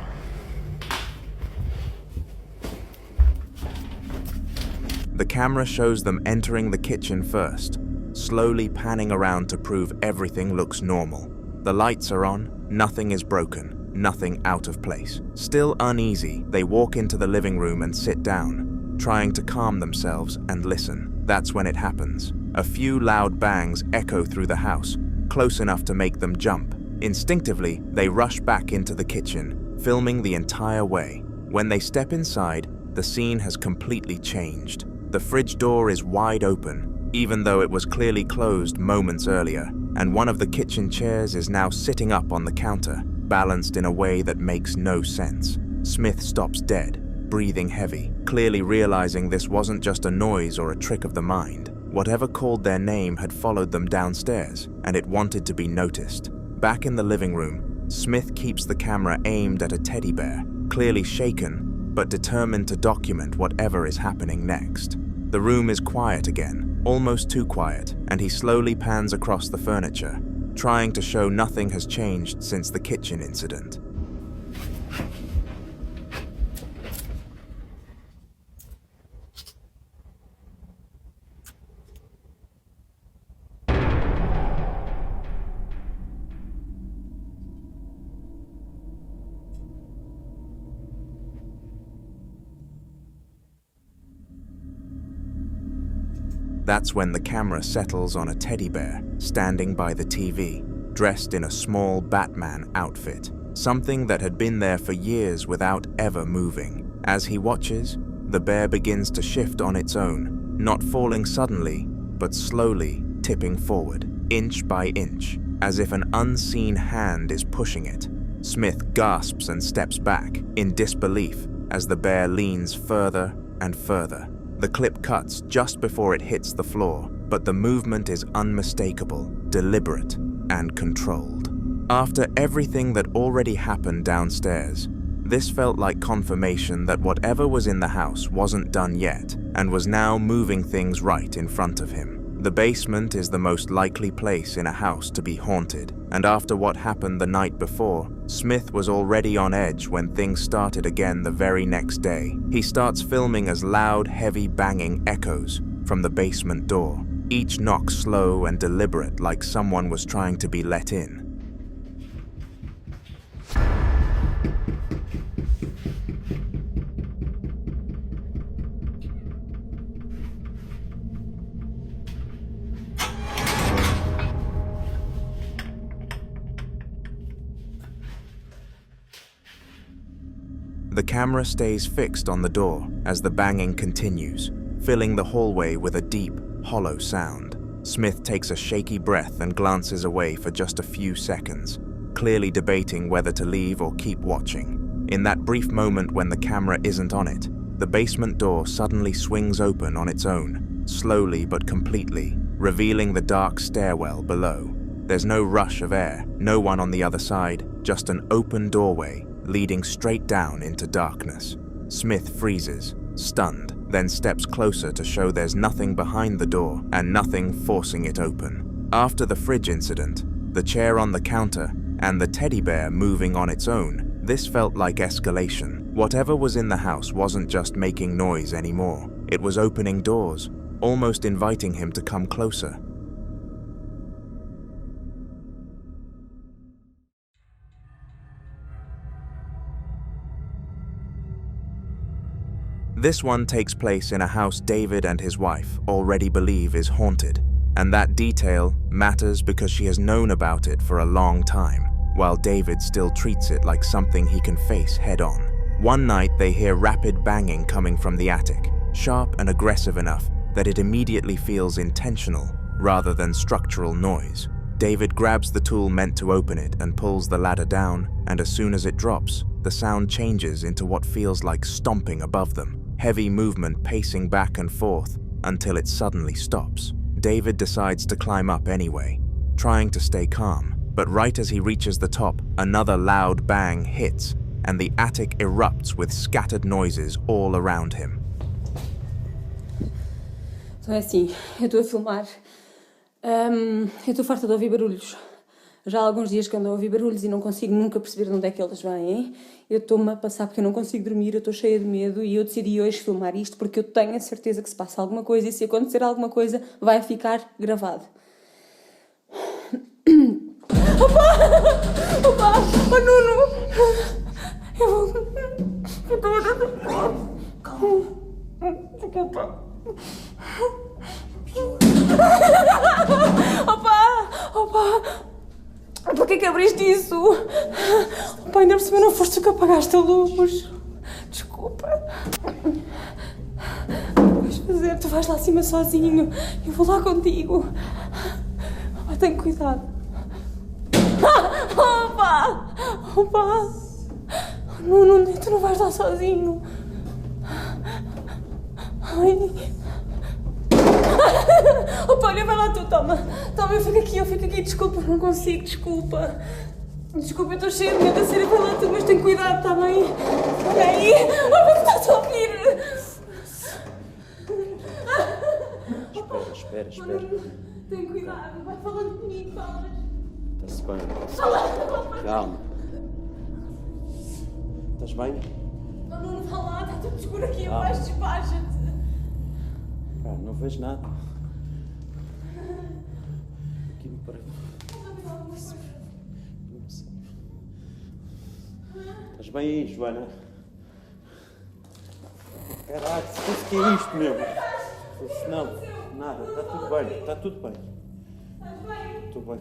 The camera shows them entering the kitchen first, slowly panning around to prove everything looks normal. The lights are on, nothing is broken, nothing out of place. Still uneasy, they walk into the living room and sit down, trying to calm themselves and listen. That's when it happens. A few loud bangs echo through the house, close enough to make them jump. Instinctively, they rush back into the kitchen, filming the entire way. When they step inside, the scene has completely changed. The fridge door is wide open, even though it was clearly closed moments earlier, and one of the kitchen chairs is now sitting up on the counter, balanced in a way that makes no sense. Smith stops dead, breathing heavy, clearly realizing this wasn't just a noise or a trick of the mind. Whatever called their name had followed them downstairs, and it wanted to be noticed. Back in the living room, Smith keeps the camera aimed at a teddy bear, clearly shaken, but determined to document whatever is happening next. The room is quiet again, almost too quiet, and he slowly pans across the furniture, trying to show nothing has changed since the kitchen incident. That's when the camera settles on a teddy bear standing by the TV, dressed in a small Batman outfit, something that had been there for years without ever moving. As he watches, the bear begins to shift on its own, not falling suddenly, but slowly tipping forward, inch by inch, as if an unseen hand is pushing it. Smith gasps and steps back, in disbelief, as the bear leans further and further. The clip cuts just before it hits the floor, but the movement is unmistakable, deliberate, and controlled. After everything that already happened downstairs, this felt like confirmation that whatever was in the house wasn't done yet, and was now moving things right in front of him. The basement is the most likely place in a house to be haunted, and after what happened the night before, Smith was already on edge when things started again the very next day. He starts filming as loud, heavy banging echoes from the basement door, each knock slow and deliberate, like someone was trying to be let in. The camera stays fixed on the door as the banging continues, filling the hallway with a deep, hollow sound. Smith takes a shaky breath and glances away for just a few seconds, clearly debating whether to leave or keep watching. In that brief moment when the camera isn't on it, the basement door suddenly swings open on its own, slowly but completely, revealing the dark stairwell below. There's no rush of air, no one on the other side, just an open doorway leading straight down into darkness. Smith freezes, stunned, then steps closer to show there's nothing behind the door and nothing forcing it open. After the fridge incident, the chair on the counter, and the teddy bear moving on its own, this felt like escalation. Whatever was in the house wasn't just making noise anymore. It was opening doors, almost inviting him to come closer. This one takes place in a house David and his wife already believe is haunted, and that detail matters because she has known about it for a long time. while David still treats it like something he can face head-on. One night, they hear rapid banging coming from the attic, sharp and aggressive enough that it immediately feels intentional rather than structural noise. David grabs the tool meant to open it and pulls the ladder down, and as soon as it drops, the sound changes into what feels like stomping above them, heavy movement pacing back and forth until it suddenly stops. David decides to climb up anyway, trying to stay calm, but right as he reaches the top, another loud bang hits, and the attic erupts with scattered noises all around him. Então é assim, eu estou a filmar, eu estou farta de ouvir barulhos. Já há alguns dias que ando a ouvir barulhos e não consigo nunca perceber de onde é que eles vêm. Eu estou-me a passar porque eu não consigo dormir, eu estou cheia de medo e eu decidi hoje filmar isto porque eu tenho a certeza que se passa alguma coisa e se acontecer alguma coisa vai ficar gravado. Opa! Oh Nuno! Eu Calma. Opa! Por que abriste isso? Opa, ainda por cima não foste tu que apagaste a luz. Desculpa. Vais fazer, tu vais lá acima sozinho. Eu vou lá contigo. Opa, tenha cuidado. Opa! Não, tu não vais lá sozinho. Ai. Opa, olha, vai lá tu, toma, eu fico aqui, desculpa, não consigo, desculpa, eu estou cheia de medo, a sério, vai lá tu, mas tem cuidado, está bem? Olha aí, opa, tu estás a ouvir? Espera. Tem cuidado, vai falando comigo, falas. Está-se bem. Fala. Calma. Estás bem? Não vá lá, está tudo escuro aqui abaixo, despacha-te. Não vejo nada. Aqui me parece. Estás bem aí, Joana? Caralho, o que é isto, meu? Não, nada, está tudo bem, está tudo bem. Estás bem? Estou bem.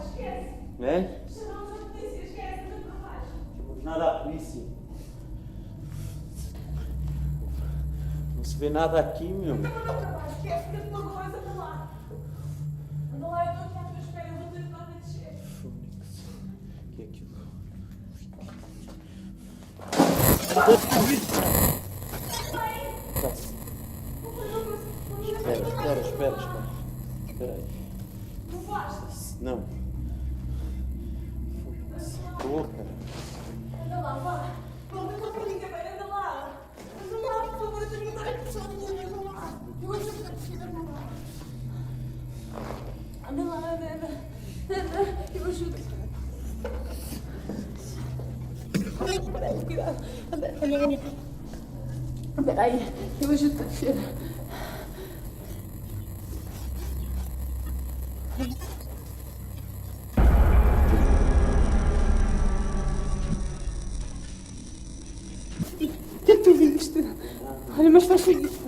Esquece. É? Chamamos a polícia, esquece, não para baixo. Chamamos nada à polícia. Não se vê nada aqui, meu. Não para baixo, esquece, fica uma coisa para lá. Anda lá, eu estou aqui à tua espera, eu vou ter que dar a descer. O que é aquilo? Espera aí. Não vais? Não. Estou, cara. Anda lá, vá. Não estou para ninguém, anda lá. Anda lá, por favor, eu tenho que estar aqui sozinha, anda lá. Eu acho que preciso anda lá. Anda lá, anda. Eu ajudo. Espera aí, cuidado. Anda. Espera aí, eu ajudo a descer. O que é que tu viste? Olha, mas fecha isso,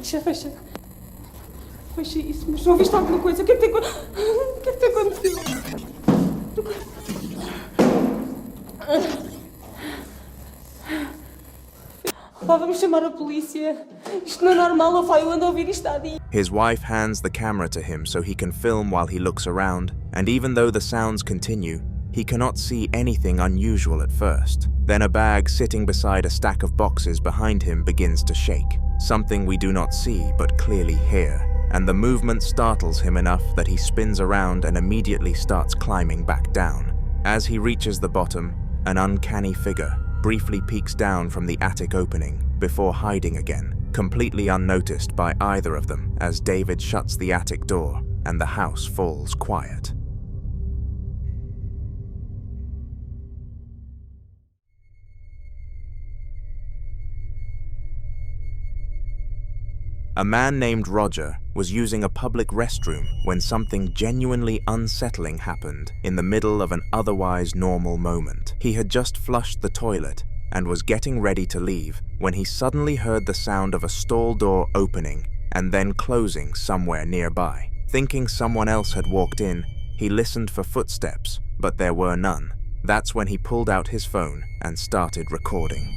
fecha isso, mas não viste alguma coisa? O que é que te aconteceu? Vamos chamar a polícia. Isto não é normal, eu ando a ouvir isto há dias. His wife hands the camera to him so he can film while he looks around, and even though the sounds continue, he cannot see anything unusual at first. Then a bag sitting beside a stack of boxes behind him begins to shake, something we do not see but clearly hear, and the movement startles him enough that he spins around and immediately starts climbing back down. As he reaches the bottom, an uncanny figure briefly peeks down from the attic opening before hiding again, completely unnoticed by either of them as David shuts the attic door and the house falls quiet. A man named Roger was using a public restroom when something genuinely unsettling happened in the middle of an otherwise normal moment. He had just flushed the toilet and was getting ready to leave when he suddenly heard the sound of a stall door opening and then closing somewhere nearby. Thinking someone else had walked in, he listened for footsteps, but there were none. That's when he pulled out his phone and started recording.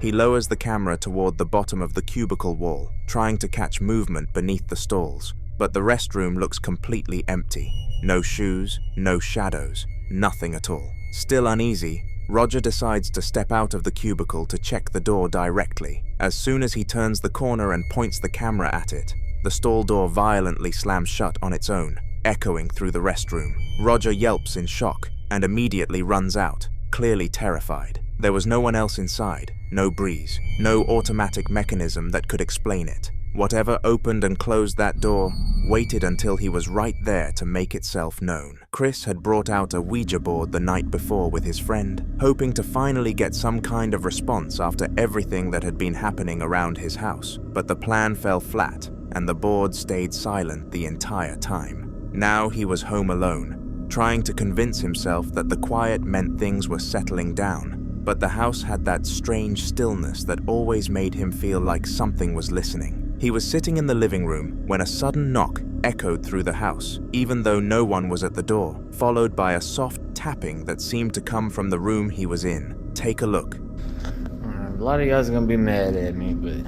He lowers the camera toward the bottom of the cubicle wall, trying to catch movement beneath the stalls, but the restroom looks completely empty. No shoes, no shadows, nothing at all. Still uneasy, Roger decides to step out of the cubicle to check the door directly. As soon as he turns the corner and points the camera at it, the stall door violently slams shut on its own, echoing through the restroom. Roger yelps in shock and immediately runs out, clearly terrified. There was no one else inside, no breeze, no automatic mechanism that could explain it. Whatever opened and closed that door waited until he was right there to make itself known. Chris had brought out a Ouija board the night before with his friend, hoping to finally get some kind of response after everything that had been happening around his house. But the plan fell flat, and the board stayed silent the entire time. Now he was home alone, trying to convince himself that the quiet meant things were settling down. But the house had that strange stillness that always made him feel like something was listening. He was sitting in the living room when a sudden knock echoed through the house, even though no one was at the door, followed by a soft tapping that seemed to come from the room he was in. Take a look. A lot of you guys are gonna be mad at me, but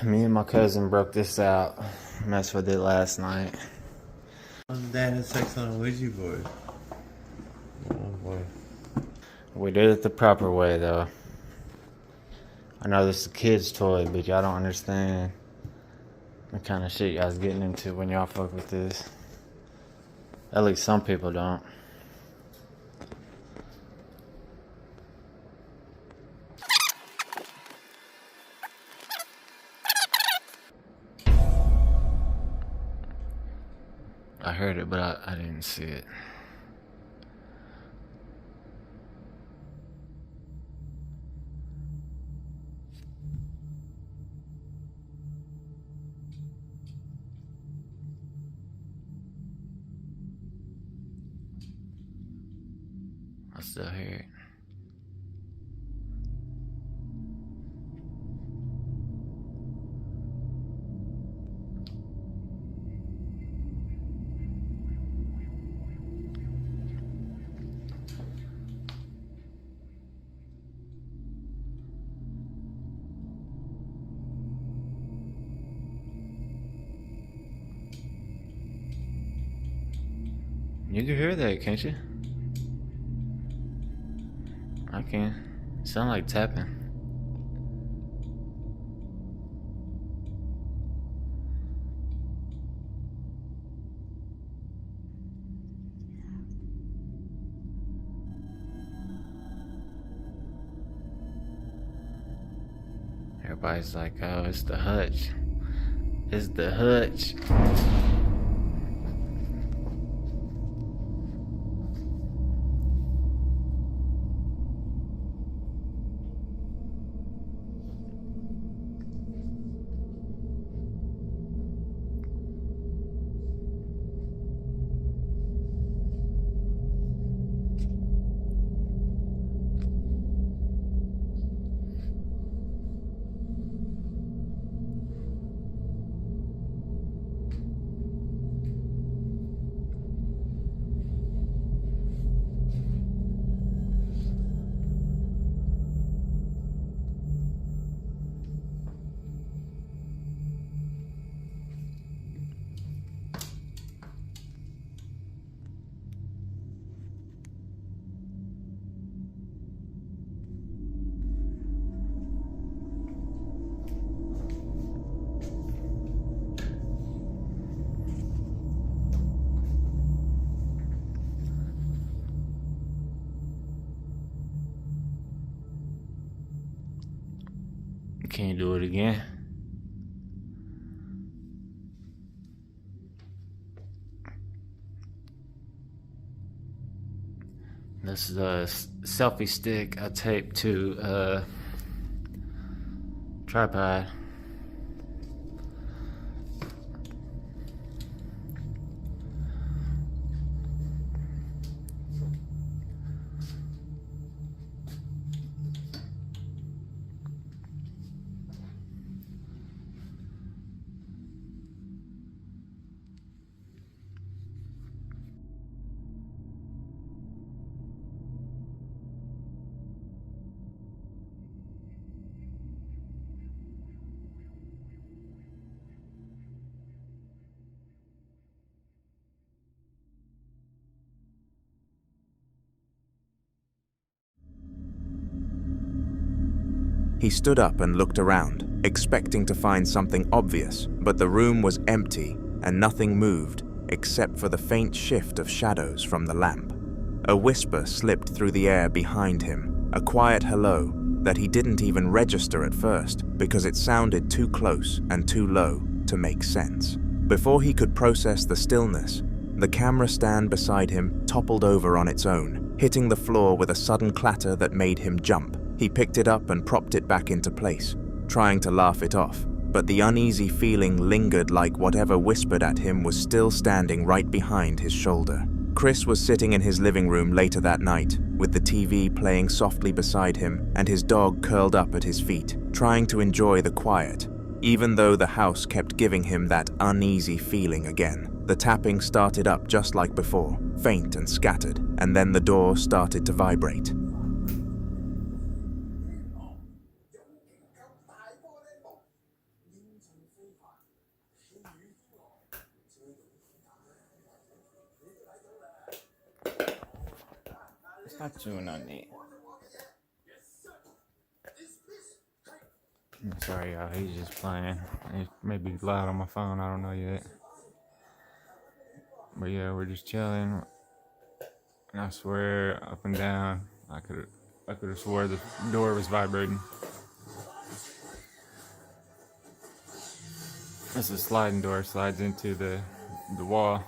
me and my cousin broke this out. Messed with it last night. Dad had sex on a Ouija board. Oh boy. We did it the proper way, though. I know this is a kid's toy, but y'all don't understand the kind of shit y'all's getting into when y'all fuck with this. At least some people don't. I heard it, but I didn't see it. I still hear it. You can hear that, can't you? I can. It sound like tapping. Everybody's like, oh, it's the hutch. It's the hutch. Can you do it again? This is a selfie stick I taped to a tripod. He stood up and looked around, expecting to find something obvious, but the room was empty and nothing moved except for the faint shift of shadows from the lamp. A whisper slipped through the air behind him, a quiet hello that he didn't even register at first because it sounded too close and too low to make sense. Before he could process the stillness, the camera stand beside him toppled over on its own, hitting the floor with a sudden clatter that made him jump. He picked it up and propped it back into place, trying to laugh it off, but the uneasy feeling lingered like whatever whispered at him was still standing right behind his shoulder. Chris was sitting in his living room later that night, with the TV playing softly beside him and his dog curled up at his feet, trying to enjoy the quiet, even though the house kept giving him that uneasy feeling again. The tapping started up just like before, faint and scattered, and then the door started to vibrate. It's not chewing on it. I'm sorry, y'all. He's just playing. It may be loud on my phone. I don't know yet. But yeah, we're just chilling. And I swear, up and down, I could have swore the door was vibrating. It's a sliding door. Slides into the wall.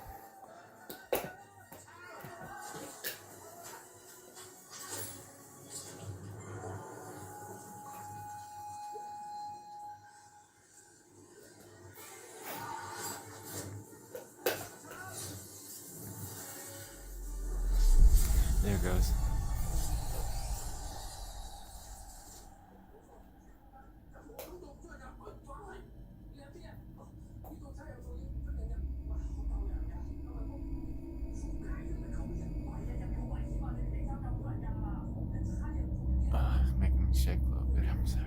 There it goes. It's making me shake a little bit. I'm sorry.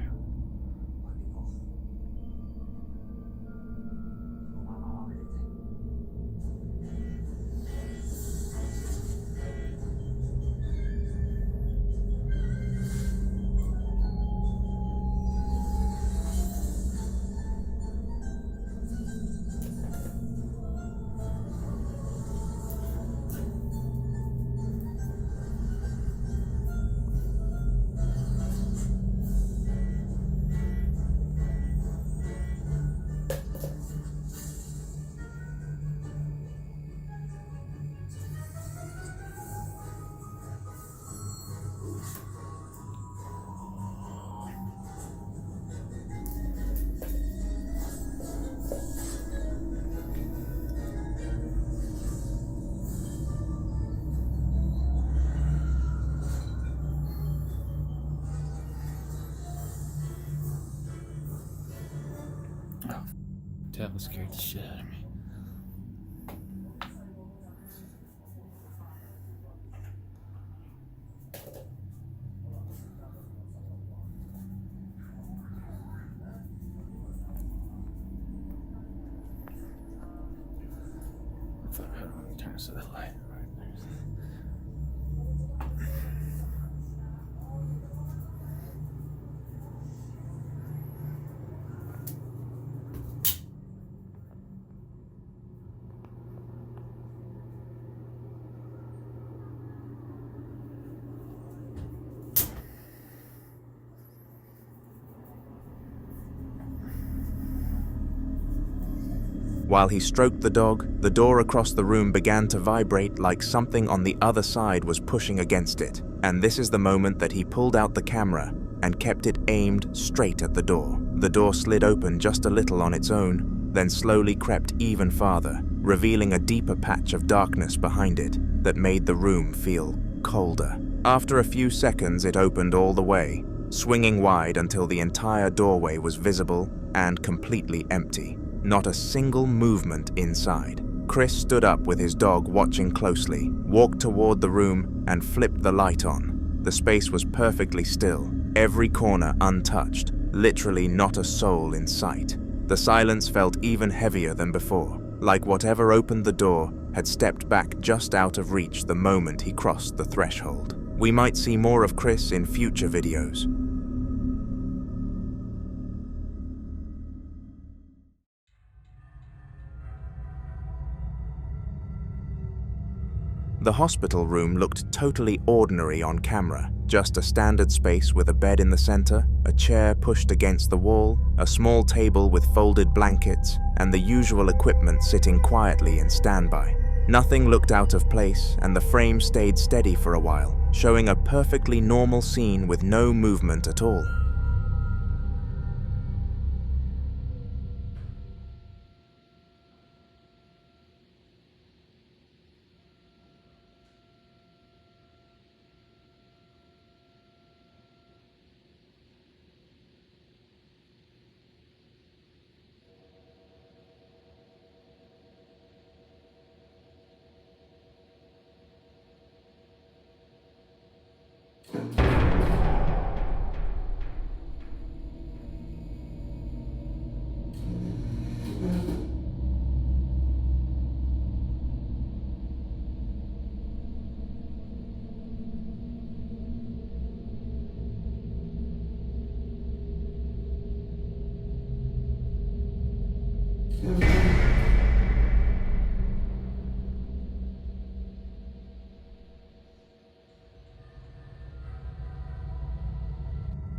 Devil scared the shit out of me. Fuck, how do I turn this to the light? While he stroked the dog, the door across the room began to vibrate like something on the other side was pushing against it. And this is the moment that he pulled out the camera and kept it aimed straight at the door. The door slid open just a little on its own, then slowly crept even farther, revealing a deeper patch of darkness behind it that made the room feel colder. After a few seconds, it opened all the way, swinging wide until the entire doorway was visible and completely empty. Not a single movement inside. Chris stood up with his dog watching closely, walked toward the room, and flipped the light on. The space was perfectly still, every corner untouched, literally not a soul in sight. The silence felt even heavier than before, like whatever opened the door had stepped back just out of reach the moment he crossed the threshold. We might see more of Chris in future videos. The hospital room looked totally ordinary on camera, just a standard space with a bed in the center, a chair pushed against the wall, a small table with folded blankets, and the usual equipment sitting quietly in standby. Nothing looked out of place, and the frame stayed steady for a while, showing a perfectly normal scene with no movement at all.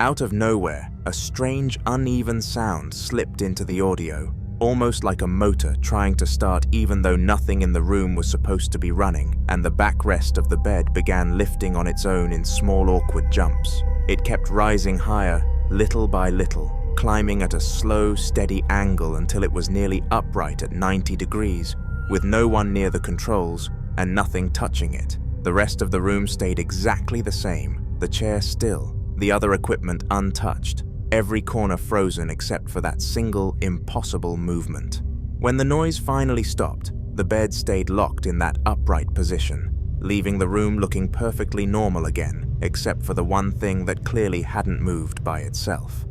Out of nowhere, a strange, uneven sound slipped into the audio, almost like a motor trying to start even though nothing in the room was supposed to be running, and the backrest of the bed began lifting on its own in small, awkward jumps. It kept rising higher, little by little, climbing at a slow, steady angle until it was nearly upright at 90 degrees, with no one near the controls and nothing touching it. The rest of the room stayed exactly the same, the chair still, the other equipment untouched, every corner frozen except for that single, impossible movement. When the noise finally stopped, the bed stayed locked in that upright position, leaving the room looking perfectly normal again, except for the one thing that clearly hadn't moved by itself.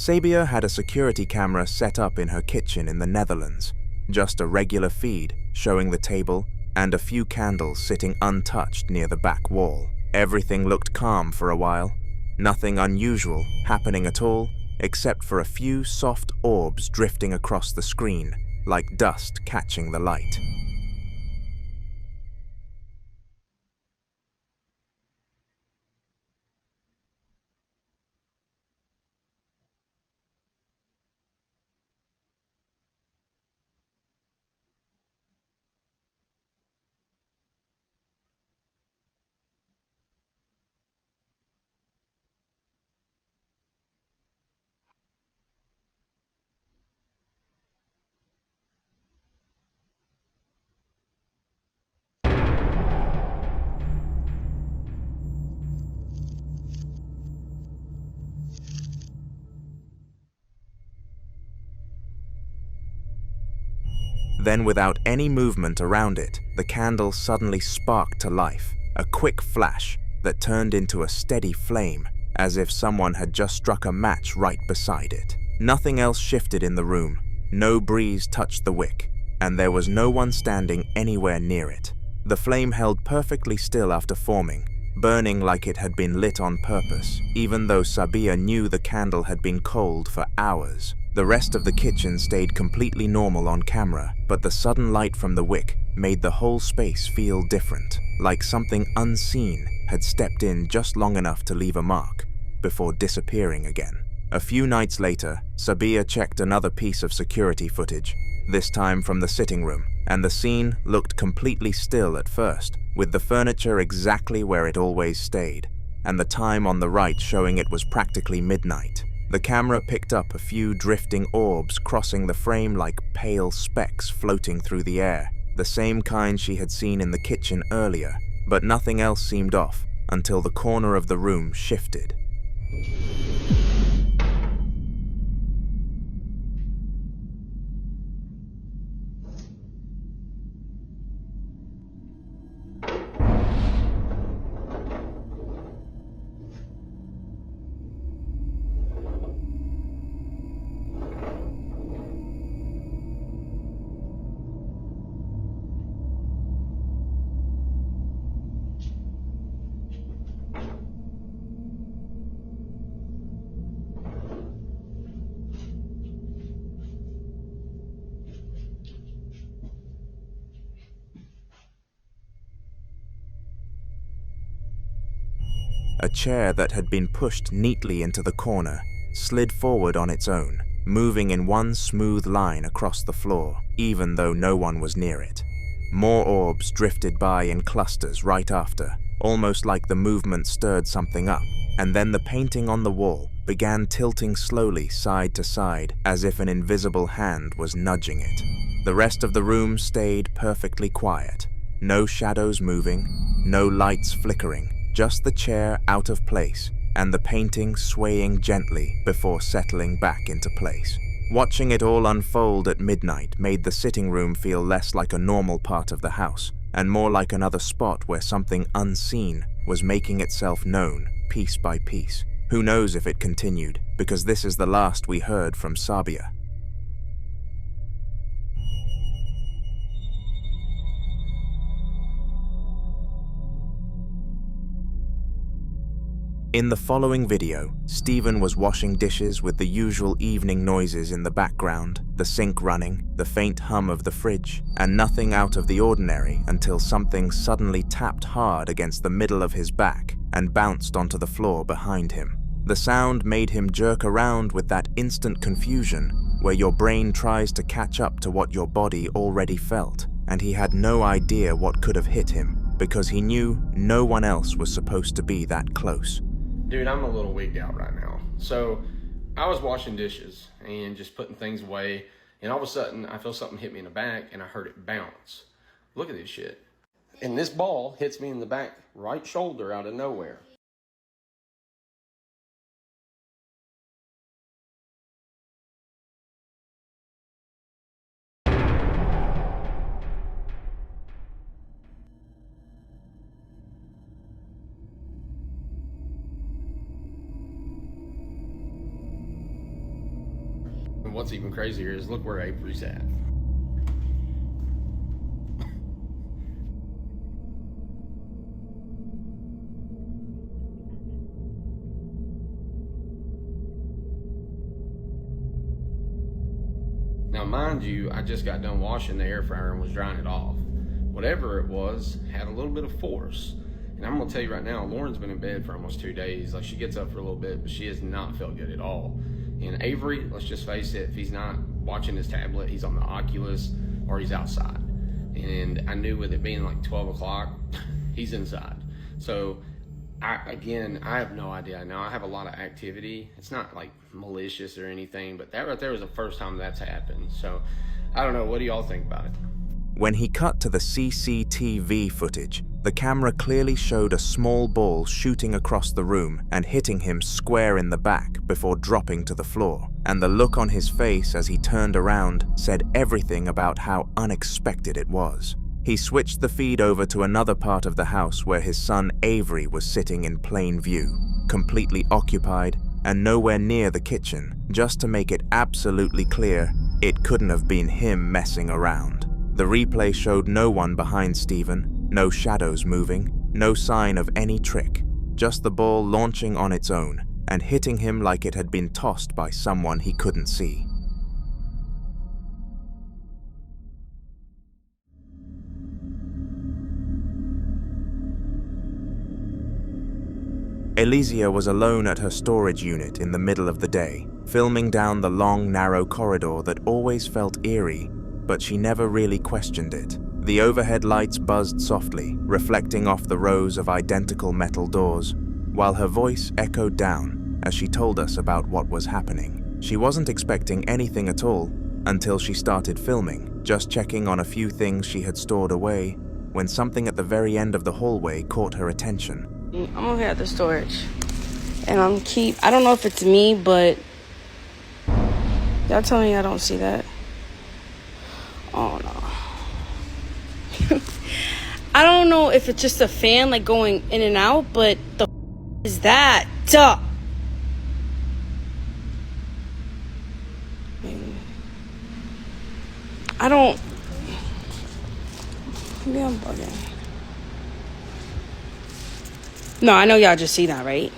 Sabia had a security camera set up in her kitchen in the Netherlands, just a regular feed showing the table and a few candles sitting untouched near the back wall. Everything looked calm for a while, nothing unusual happening at all except for a few soft orbs drifting across the screen, like dust catching the light. Then, without any movement around it, the candle suddenly sparked to life, a quick flash that turned into a steady flame, as if someone had just struck a match right beside it. Nothing else shifted in the room, no breeze touched the wick, and there was no one standing anywhere near it. The flame held perfectly still after forming, burning like it had been lit on purpose, even though Sabia knew the candle had been cold for hours. The rest of the kitchen stayed completely normal on camera, but the sudden light from the wick made the whole space feel different, like something unseen had stepped in just long enough to leave a mark, before disappearing again. A few nights later, Sabia checked another piece of security footage, this time from the sitting room, and the scene looked completely still at first, with the furniture exactly where it always stayed, and the time on the right showing it was practically midnight. The camera picked up a few drifting orbs crossing the frame like pale specks floating through the air, the same kind she had seen in the kitchen earlier, but nothing else seemed off until the corner of the room shifted. a chair that had been pushed neatly into the corner slid forward on its own, moving in one smooth line across the floor, even though no one was near it. More orbs drifted by in clusters right after, almost like the movement stirred something up, and then the painting on the wall began tilting slowly side to side as if an invisible hand was nudging it. The rest of the room stayed perfectly quiet. No shadows moving, no lights flickering, just the chair out of place and the painting swaying gently before settling back into place. Watching it all unfold at midnight made the sitting room feel less like a normal part of the house and more like another spot where something unseen was making itself known piece by piece. Who knows if it continued, because this is the last we heard from Sabia. In the following video, Stephen was washing dishes with the usual evening noises in the background, the sink running, the faint hum of the fridge, and nothing out of the ordinary until something suddenly tapped hard against the middle of his back and bounced onto the floor behind him. The sound made him jerk around with that instant confusion where your brain tries to catch up to what your body already felt, and he had no idea what could have hit him because he knew no one else was supposed to be that close. Dude, I'm a little wigged out right now. So I was washing dishes and just putting things away, and all of a sudden I feel something hit me in the back and I heard it bounce. Look at this shit. And this ball hits me in the back right shoulder out of nowhere. And what's even crazier is look where Avery's at. Now mind you, I just got done washing the air fryer and was drying it off. Whatever it was had a little bit of force. And I'm gonna tell you right now, Lauren's been in bed for almost 2 days. Like, she gets up for a little bit, but she has not felt good at all. And Avery, let's just face it, if he's not watching his tablet, he's on the Oculus or he's outside. And I knew with it being like 12 o'clock, he's inside. So I have no idea. Now I have a lot of activity. It's not like malicious or anything, but that right there was the first time that's happened. So I don't know, what do y'all think about it? When he cut to the CCTV footage, the camera clearly showed a small ball shooting across the room and hitting him square in the back before dropping to the floor, and the look on his face as he turned around said everything about how unexpected it was. He switched the feed over to another part of the house where his son Avery was sitting in plain view, completely occupied and nowhere near the kitchen, just to make it absolutely clear it couldn't have been him messing around. The replay showed no one behind Stephen, no shadows moving, no sign of any trick, just the ball launching on its own and hitting him like it had been tossed by someone he couldn't see. Elysia was alone at her storage unit in the middle of the day, filming down the long, narrow corridor that always felt eerie, but she never really questioned it. The overhead lights buzzed softly, reflecting off the rows of identical metal doors, while her voice echoed down as she told us about what was happening. She wasn't expecting anything at all until she started filming, just checking on a few things she had stored away, when something at the very end of the hallway caught her attention. I'm over here at the storage, and I don't know if it's me, but y'all tell me I don't see that. Oh no. I don't know if it's just a fan like going in and out, but the is that? Duh. I don't. Maybe I'm bugging. No, I know y'all just see that, right?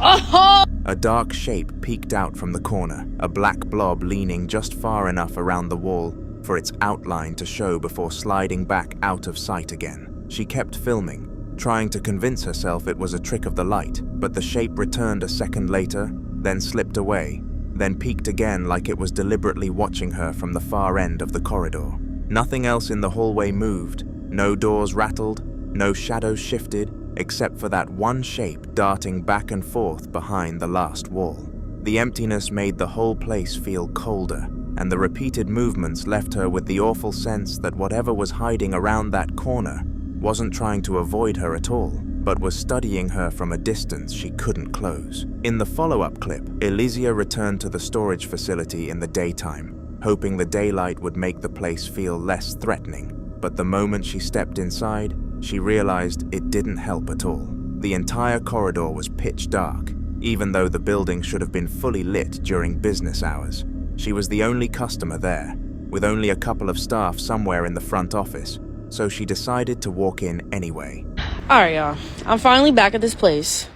Oh! A dark shape peeked out from the corner, a black blob leaning just far enough around the wall for its outline to show before sliding back out of sight again. She kept filming, trying to convince herself it was a trick of the light, but the shape returned a second later, then slipped away, then peeked again like it was deliberately watching her from the far end of the corridor. Nothing else in the hallway moved, no doors rattled, no shadows shifted, except for that one shape darting back and forth behind the last wall. The emptiness made the whole place feel colder, and the repeated movements left her with the awful sense that whatever was hiding around that corner wasn't trying to avoid her at all, but was studying her from a distance she couldn't close. In the follow-up clip, Elysia returned to the storage facility in the daytime, hoping the daylight would make the place feel less threatening. But the moment she stepped inside, she realized it didn't help at all. The entire corridor was pitch dark, even though the building should have been fully lit during business hours. She was the only customer there, with only a couple of staff somewhere in the front office, so she decided to walk in anyway. Alright, y'all. I'm finally back at this place.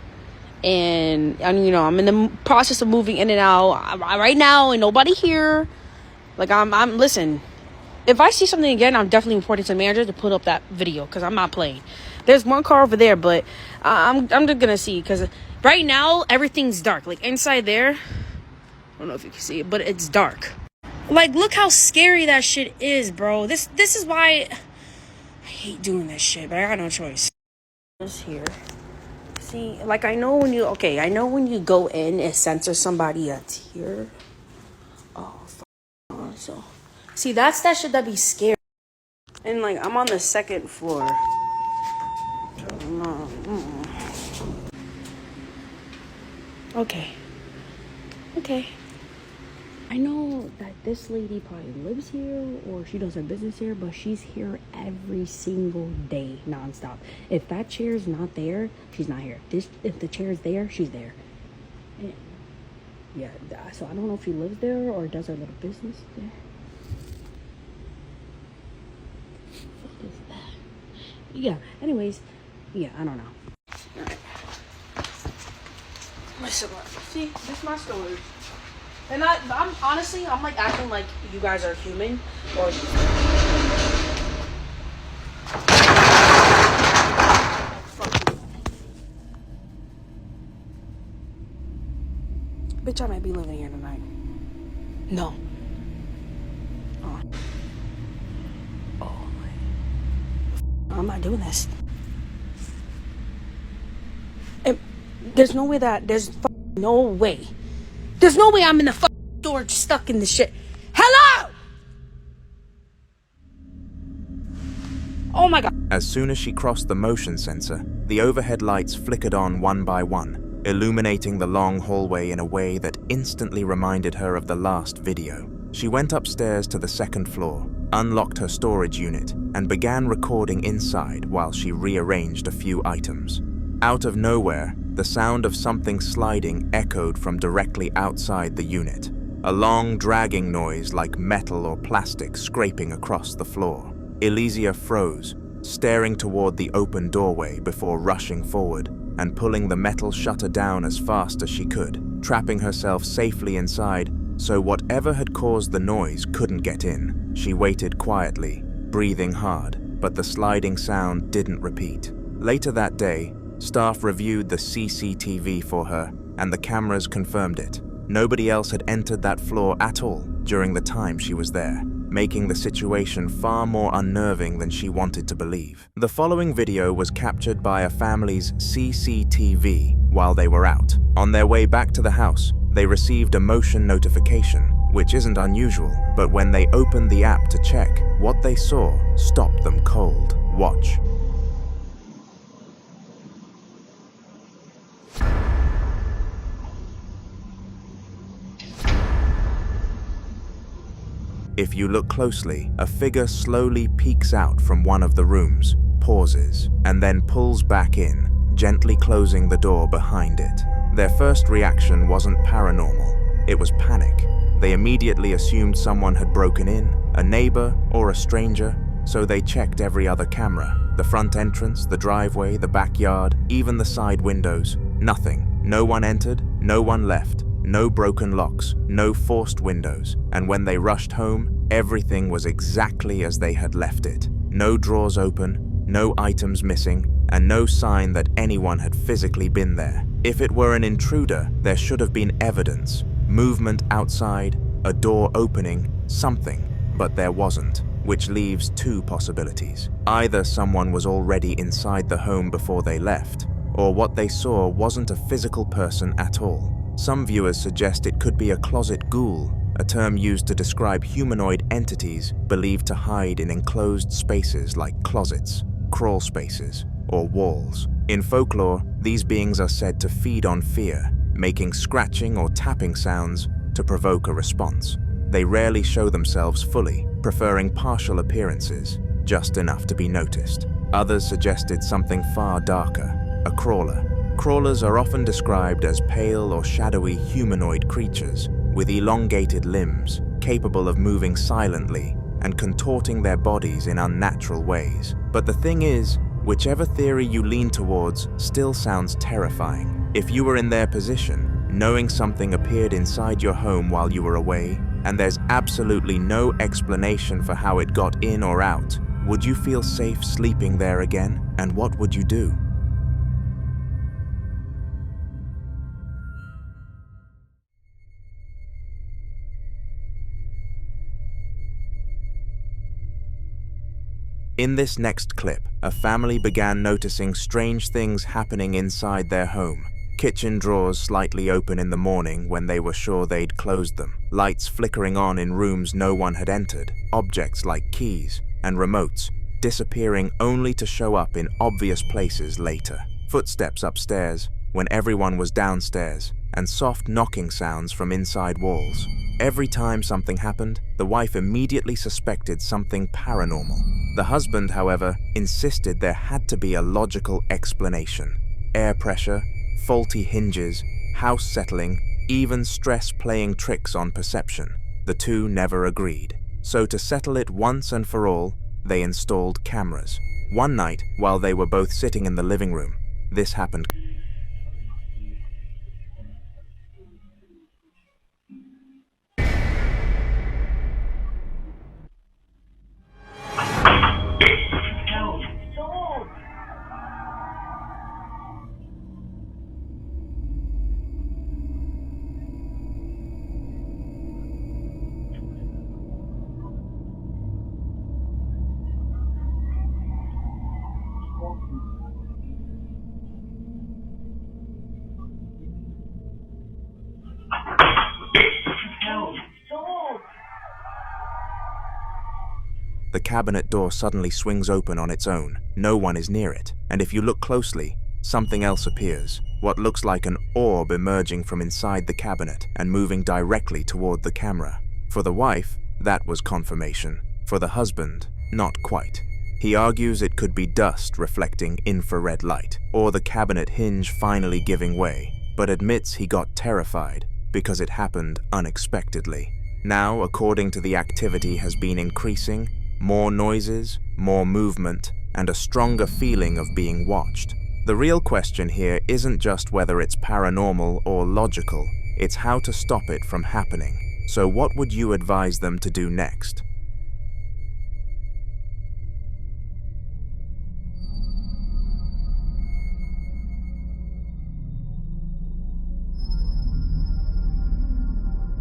And you know, I'm in the process of moving in and out. Right now, and nobody here. Like, listen. If I see something again, I'm definitely reporting to the manager to put up that video, because I'm not playing. There's one car over there, but I'm just gonna see, because right now, everything's dark. Like, inside there, I don't know if you can see it, but it's dark. Like, look how scary that shit is, bro. This is why I hate doing this shit, but I got no choice. Just here. See, like, I know when you go in, it censors somebody that's here. Oh, fuck. So, see, that's that shit that be scary. And, like, I'm on the second floor. Okay. I know that this lady probably lives here or she does her business here, but she's here every single day, nonstop. If that chair's not there, she's not here. If the chair's there, she's there. Yeah, so I don't know if she lives there or does her little business there. What is that? Yeah, anyways, yeah, I don't know. Alright. See, this is my storage. And I'm honestly, I'm like acting like you guys are human or. Bitch, I might be living here tonight. No. Oh my. I'm not doing this. And there's no way that no way. There's no way I'm in the fucking storage stuck in this shit. Hello! Oh my god. As soon as she crossed the motion sensor, the overhead lights flickered on one by one, illuminating the long hallway in a way that instantly reminded her of the last video. She went upstairs to the second floor, unlocked her storage unit, and began recording inside while she rearranged a few items. Out of nowhere, the sound of something sliding echoed from directly outside the unit. A long, dragging noise like metal or plastic scraping across the floor. Elysia froze, staring toward the open doorway before rushing forward and pulling the metal shutter down as fast as she could, trapping herself safely inside so whatever had caused the noise couldn't get in. She waited quietly, breathing hard, but the sliding sound didn't repeat. Later that day, staff reviewed the CCTV for her, and the cameras confirmed it. Nobody else had entered that floor at all during the time she was there, making the situation far more unnerving than she wanted to believe. The following video was captured by a family's CCTV while they were out. On their way back to the house, they received a motion notification, which isn't unusual, but when they opened the app to check, what they saw stopped them cold. Watch. If you look closely, a figure slowly peeks out from one of the rooms, pauses, and then pulls back in, gently closing the door behind it. Their first reaction wasn't paranormal, it was panic. They immediately assumed someone had broken in, a neighbor or a stranger, so they checked every other camera, the front entrance, the driveway, the backyard, even the side windows. Nothing. No one entered, no one left. No broken locks, no forced windows, and when they rushed home, everything was exactly as they had left it. No drawers open, no items missing, and no sign that anyone had physically been there. If it were an intruder, there should have been evidence, movement outside, a door opening, something, but there wasn't, which leaves two possibilities. Either someone was already inside the home before they left, or what they saw wasn't a physical person at all. Some viewers suggest it could be a closet ghoul, a term used to describe humanoid entities believed to hide in enclosed spaces like closets, crawl spaces, or walls. In folklore, these beings are said to feed on fear, making scratching or tapping sounds to provoke a response. They rarely show themselves fully, preferring partial appearances, just enough to be noticed. Others suggested something far darker, a crawler. Crawlers are often described as pale or shadowy humanoid creatures with elongated limbs, capable of moving silently and contorting their bodies in unnatural ways. But the thing is, whichever theory you lean towards still sounds terrifying. If you were in their position, knowing something appeared inside your home while you were away, and there's absolutely no explanation for how it got in or out, would you feel safe sleeping there again? And what would you do? In this next clip, a family began noticing strange things happening inside their home. Kitchen drawers slightly open in the morning when they were sure they'd closed them, lights flickering on in rooms no one had entered, objects like keys and remotes disappearing only to show up in obvious places later, footsteps upstairs when everyone was downstairs, and soft knocking sounds from inside walls. Every time something happened, the wife immediately suspected something paranormal. The husband, however, insisted there had to be a logical explanation. Air pressure, faulty hinges, house settling, even stress playing tricks on perception. The two never agreed. So to settle it once and for all, they installed cameras. One night, while they were both sitting in the living room, this happened. The cabinet door suddenly swings open on its own. No one is near it, and if you look closely, something else appears. What looks like an orb emerging from inside the cabinet and moving directly toward the camera. For the wife, that was confirmation. For the husband, not quite. He argues it could be dust reflecting infrared light, or the cabinet hinge finally giving way, but admits he got terrified because it happened unexpectedly. Now, according to the activity has been increasing, more noises, more movement, and a stronger feeling of being watched. The real question here isn't just whether it's paranormal or logical, it's how to stop it from happening. So what would you advise them to do next?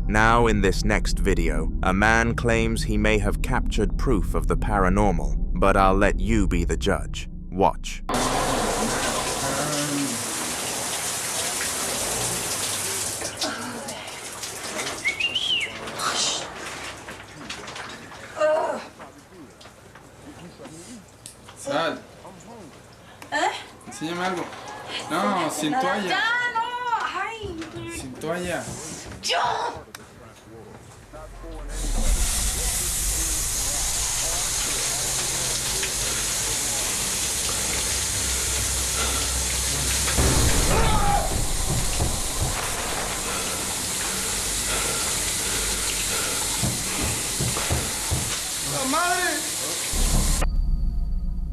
Now in this next video, a man claims he may have captured proof of the paranormal, but I'll let you be the judge. Watch. Sal. Enséñame algo. No, sin toalla. Ya, no. Ay. Sin toalla. Yo.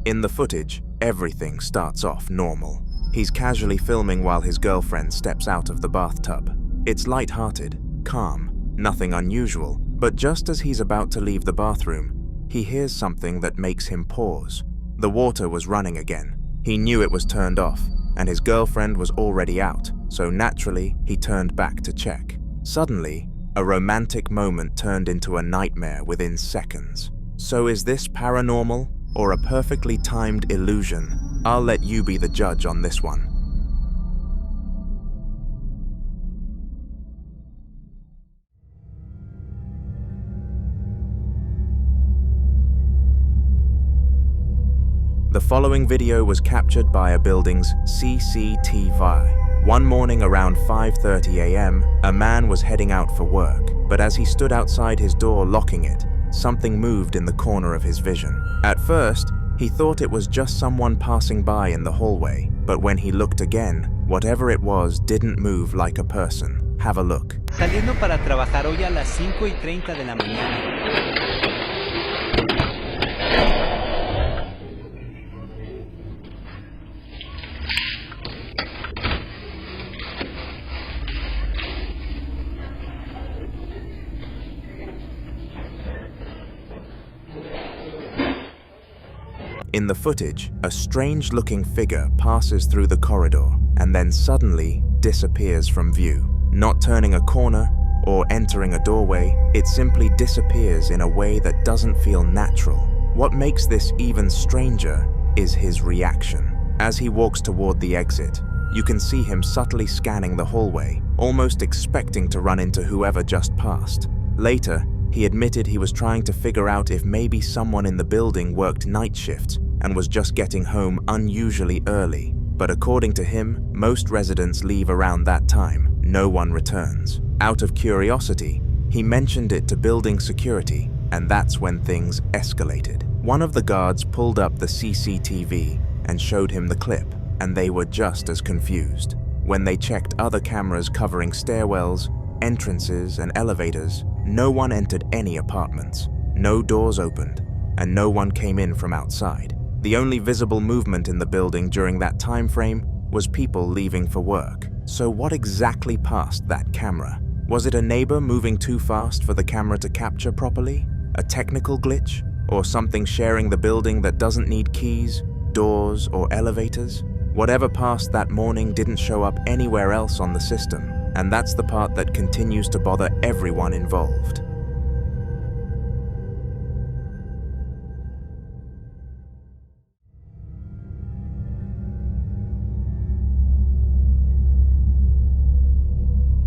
In the footage, everything starts off normal. He's casually filming while his girlfriend steps out of the bathtub. It's light-hearted, calm, nothing unusual, but just as he's about to leave the bathroom, he hears something that makes him pause. The water was running again, He knew it was turned off, and his girlfriend was already out, so naturally, he turned back to check. Suddenly, a romantic moment turned into a nightmare within seconds. So is this paranormal or a perfectly timed illusion? I'll let you be the judge on this one. The following video was captured by a building's CCTV. One morning around 5:30 a.m., a man was heading out for work, but as he stood outside his door locking it, something moved in the corner of his vision. At first, he thought it was just someone passing by in the hallway, but when he looked again, whatever it was didn't move like a person. Have a look. Saliendo para trabajar hoy a las 5:30 de la mañana. In the footage, a strange-looking figure passes through the corridor and then suddenly disappears from view. Not turning a corner or entering a doorway, it simply disappears in a way that doesn't feel natural. What makes this even stranger is his reaction. As he walks toward the exit, you can see him subtly scanning the hallway, almost expecting to run into whoever just passed. Later, he admitted he was trying to figure out if maybe someone in the building worked night shifts and was just getting home unusually early. But according to him, most residents leave around that time. No one returns. Out of curiosity, he mentioned it to building security, and that's when things escalated. One of the guards pulled up the CCTV and showed him the clip, and they were just as confused. When they checked other cameras covering stairwells, entrances, and elevators, no one entered any apartments, no doors opened, and no one came in from outside. The only visible movement in the building during that time frame was people leaving for work. So what exactly passed that camera? Was it a neighbor moving too fast for the camera to capture properly? A technical glitch? Or something sharing the building that doesn't need keys, doors, or elevators? Whatever passed that morning didn't show up anywhere else on the system. And that's the part that continues to bother everyone involved.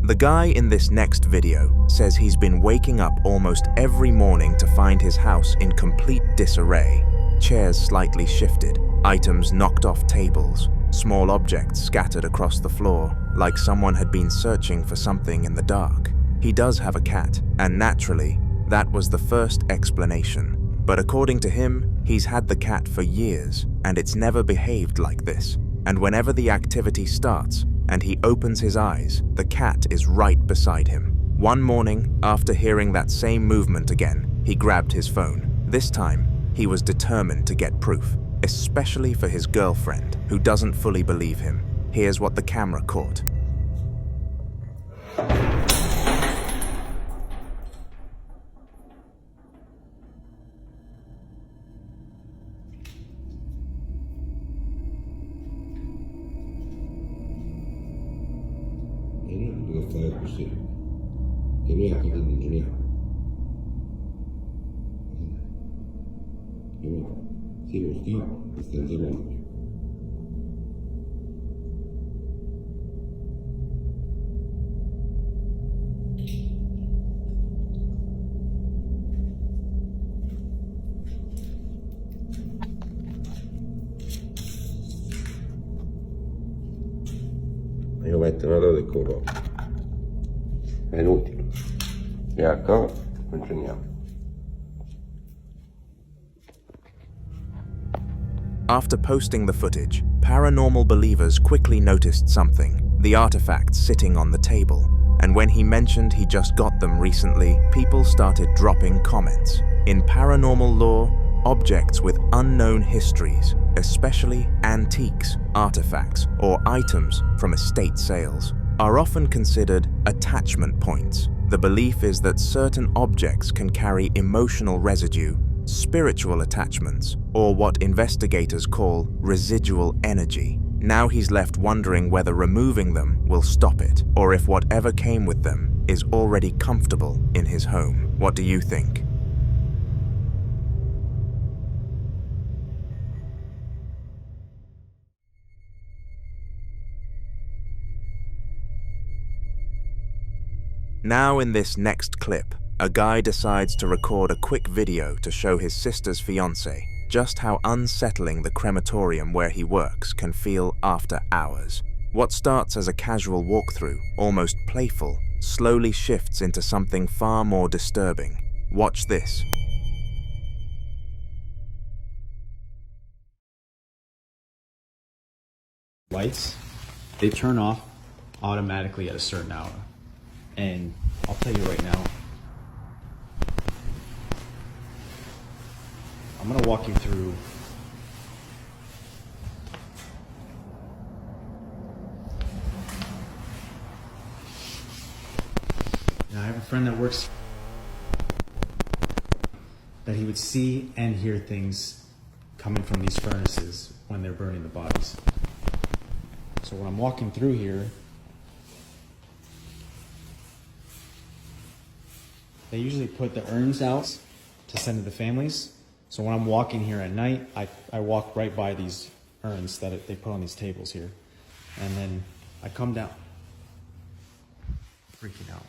The guy in this next video says he's been waking up almost every morning to find his house in complete disarray. Chairs slightly shifted, items knocked off tables, small objects scattered across the floor, like someone had been searching for something in the dark. He does have a cat, and naturally, that was the first explanation. But according to him, he's had the cat for years, and it's never behaved like this. And whenever the activity starts, and he opens his eyes, the cat is right beside him. One morning, after hearing that same movement again, he grabbed his phone. This time, he was determined to get proof, especially for his girlfriend, who doesn't fully believe him. Here's what the camera caught. Io metto una dose di colore. È inutile. E acá continuiamo. After posting the footage, paranormal believers quickly noticed something, the artifacts sitting on the table. And when he mentioned he just got them recently, people started dropping comments. In paranormal lore, objects with unknown histories, especially antiques, artifacts, or items from estate sales, are often considered attachment points. The belief is that certain objects can carry emotional residue, spiritual attachments, or what investigators call residual energy. Now he's left wondering whether removing them will stop it, or if whatever came with them is already comfortable in his home. What do you think? Now in this next clip, a guy decides to record a quick video to show his sister's fiancé just how unsettling the crematorium where he works can feel after hours. What starts as a casual walkthrough, almost playful, slowly shifts into something far more disturbing. Watch this. Lights, they turn off automatically at a certain hour. And I'll tell you right now, I'm gonna walk you through I have a friend that works that he would see and hear things coming from these furnaces when they're burning the bodies. So when I'm walking through here, they usually put the urns out to send to the families. So when I'm walking here at night, I walk right by these urns that they put on these tables here. And then I come down, freaking out.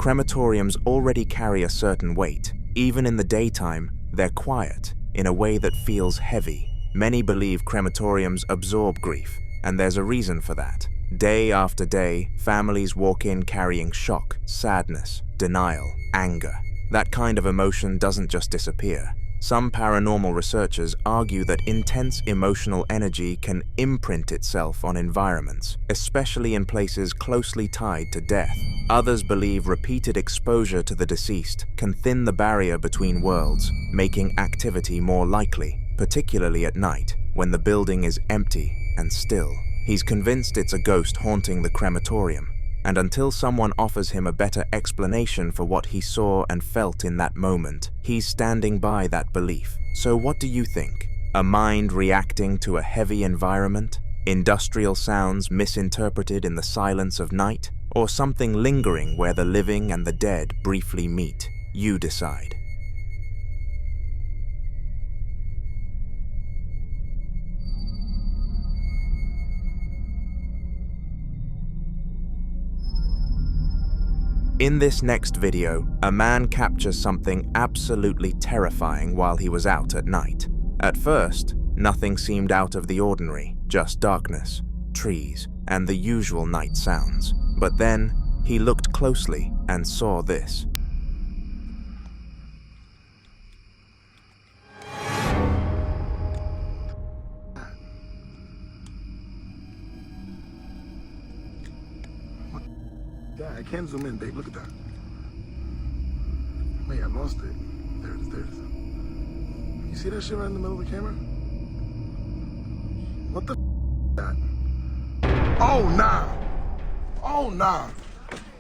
Crematoriums already carry a certain weight. Even in the daytime, they're quiet in a way that feels heavy. Many believe crematoriums absorb grief, and there's a reason for that. Day after day, families walk in carrying shock, sadness, denial, anger. That kind of emotion doesn't just disappear. Some paranormal researchers argue that intense emotional energy can imprint itself on environments, especially in places closely tied to death. Others believe repeated exposure to the deceased can thin the barrier between worlds, making activity more likely, particularly at night, when the building is empty and still. He's convinced it's a ghost haunting the crematorium, and until someone offers him a better explanation for what he saw and felt in that moment, he's standing by that belief. So what do you think? A mind reacting to a heavy environment? Industrial sounds misinterpreted in the silence of night? Or something lingering where the living and the dead briefly meet? You decide. In this next video, a man captures something absolutely terrifying while he was out at night. At first, nothing seemed out of the ordinary, just darkness, trees, and the usual night sounds. But then, he looked closely and saw this. Yeah, I can't zoom in, babe. Look at that. Wait, I lost it. There it is, there it is. You see that shit right in the middle of the camera? What the f that? Oh, nah. Oh, nah.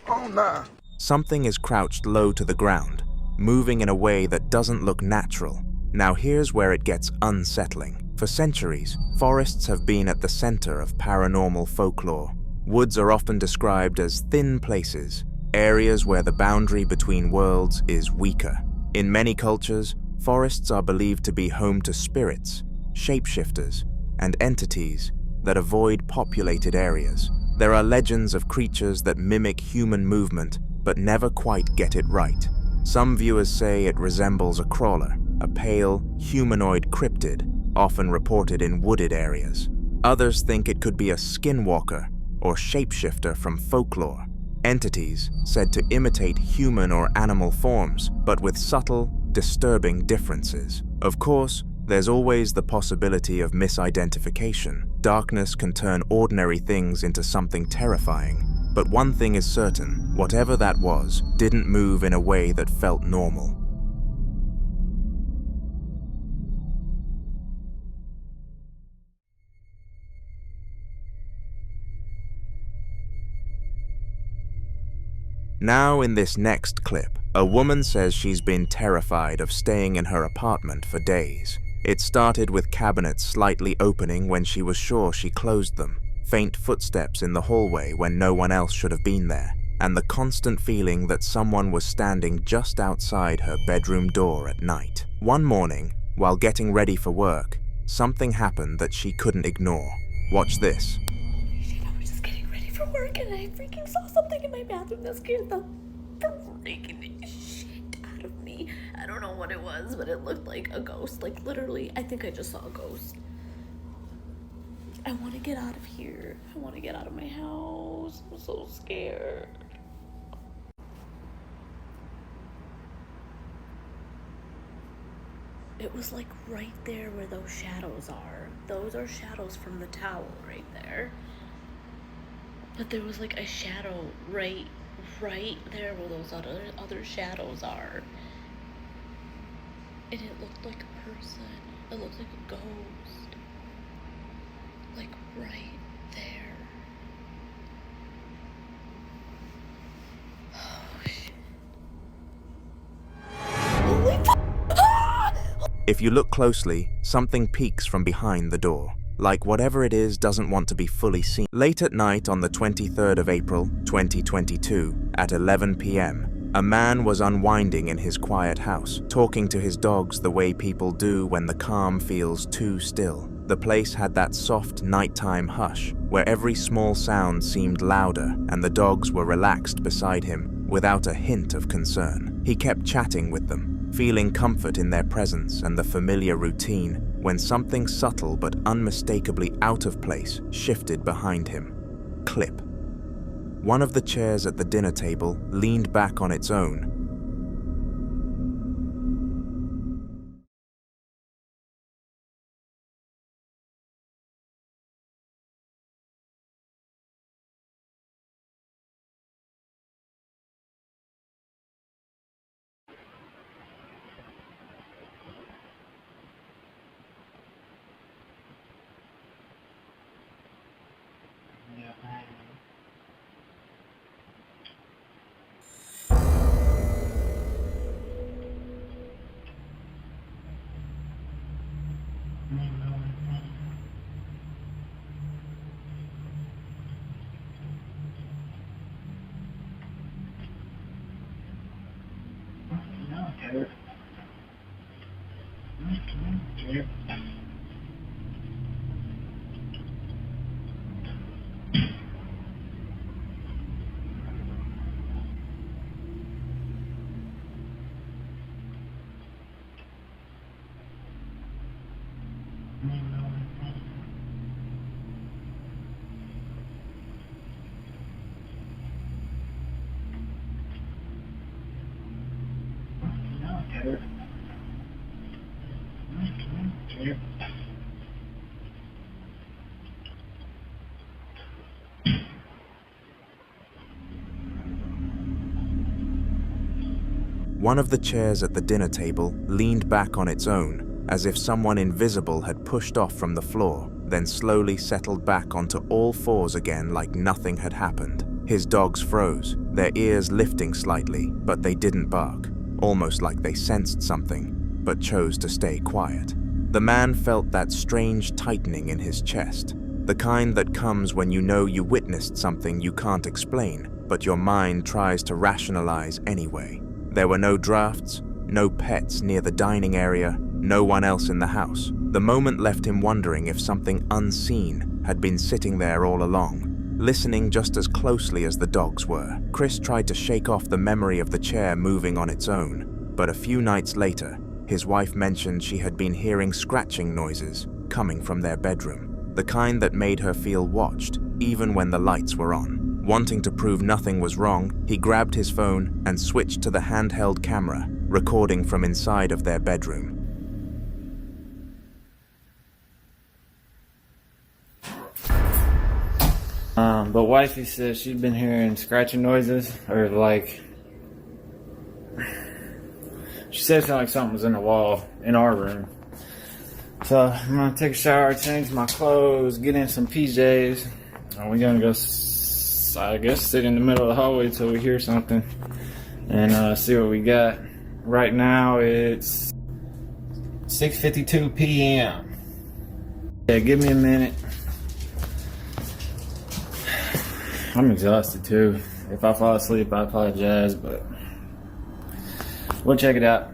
Oh, nah. Something is crouched low to the ground, moving in a way that doesn't look natural. Now here's where it gets unsettling. For centuries, forests have been at the center of paranormal folklore. Woods are often described as thin places, areas where the boundary between worlds is weaker. In many cultures, forests are believed to be home to spirits, shapeshifters, and entities that avoid populated areas. There are legends of creatures that mimic human movement but never quite get it right. Some viewers say it resembles a crawler, a pale, humanoid cryptid, often reported in wooded areas. Others think it could be a skinwalker or shapeshifter from folklore, entities said to imitate human or animal forms, but with subtle, disturbing differences. Of course, there's always the possibility of misidentification. Darkness can turn ordinary things into something terrifying. But one thing is certain, whatever that was didn't move in a way that felt normal. Now in this next clip, a woman says she's been terrified of staying in her apartment for days. It started with cabinets slightly opening when she was sure she closed them, faint footsteps in the hallway when no one else should have been there, and the constant feeling that someone was standing just outside her bedroom door at night. One morning, while getting ready for work, something happened that she couldn't ignore. Watch this. I was just getting ready for work and I freaking saw something in my bathroom that scared the freaking shit out of me. I don't know what it was, but it looked like a ghost. Like literally, I think I just saw a ghost. I want to get out of here. I want to get out of my house. I'm so scared. It was like right there where those shadows are. Those are shadows from the towel right there. But there was like a shadow right there where those other shadows are. And it looked like a person. It looked like a ghost. Like right there. Oh shit. Holy fuck! If you look closely, something peeks from behind the door, like whatever it is doesn't want to be fully seen. Late at night on the 23rd of April, 2022, at 11 p.m., a man was unwinding in his quiet house, talking to his dogs the way people do when the calm feels too still. The place had that soft nighttime hush, where every small sound seemed louder and the dogs were relaxed beside him, without a hint of concern. He kept chatting with them, feeling comfort in their presence and the familiar routine, when something subtle but unmistakably out of place shifted behind him. Clip. One of the chairs at the dinner table leaned back on its own. One of the chairs at the dinner table leaned back on its own, as if someone invisible had pushed off from the floor, then slowly settled back onto all fours again like nothing had happened. His dogs froze, their ears lifting slightly, but they didn't bark, almost like they sensed something, but chose to stay quiet. The man felt that strange tightening in his chest, the kind that comes when you know you witnessed something you can't explain, but your mind tries to rationalize anyway. There were no drafts, no pets near the dining area, no one else in the house. The moment left him wondering if something unseen had been sitting there all along, listening just as closely as the dogs were. Chris tried to shake off the memory of the chair moving on its own, but a few nights later, his wife mentioned she had been hearing scratching noises coming from their bedroom, the kind that made her feel watched, even when the lights were on. Wanting to prove nothing was wrong, he grabbed his phone and switched to the handheld camera, recording from inside of their bedroom. But wifey said she'd been hearing scratching noises, or like, she said it sounded like something was in the wall in our room. So I'm gonna take a shower, change my clothes, get in some PJs, and we're gonna go, I guess, sit in the middle of the hallway till we hear something and see what we got. Right now it's 6:52 p.m. Yeah, give me a minute. I'm exhausted too. If I fall asleep, I apologize, but we'll check it out.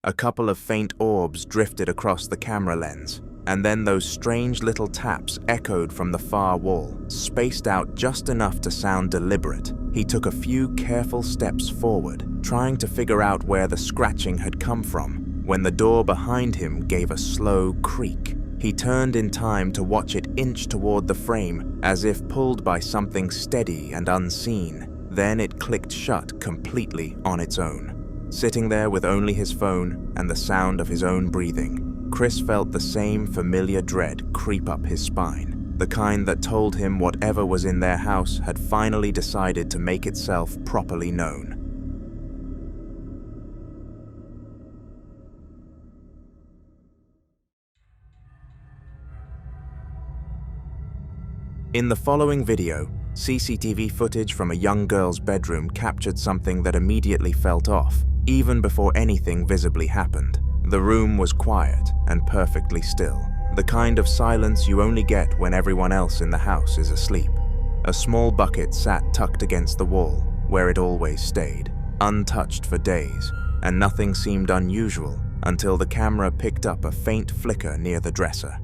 A couple of faint orbs drifted across the camera lens, and then those strange little taps echoed from the far wall, spaced out just enough to sound deliberate. He took a few careful steps forward, trying to figure out where the scratching had come from, when the door behind him gave a slow creak. He turned in time to watch it inch toward the frame as if pulled by something steady and unseen. Then it clicked shut completely on its own. Sitting there with only his phone and the sound of his own breathing, Chris felt the same familiar dread creep up his spine, the kind that told him whatever was in their house had finally decided to make itself properly known. In the following video, CCTV footage from a young girl's bedroom captured something that immediately felt off, even before anything visibly happened. The room was quiet and perfectly still, the kind of silence you only get when everyone else in the house is asleep. A small bucket sat tucked against the wall, where it always stayed, untouched for days, and nothing seemed unusual until the camera picked up a faint flicker near the dresser.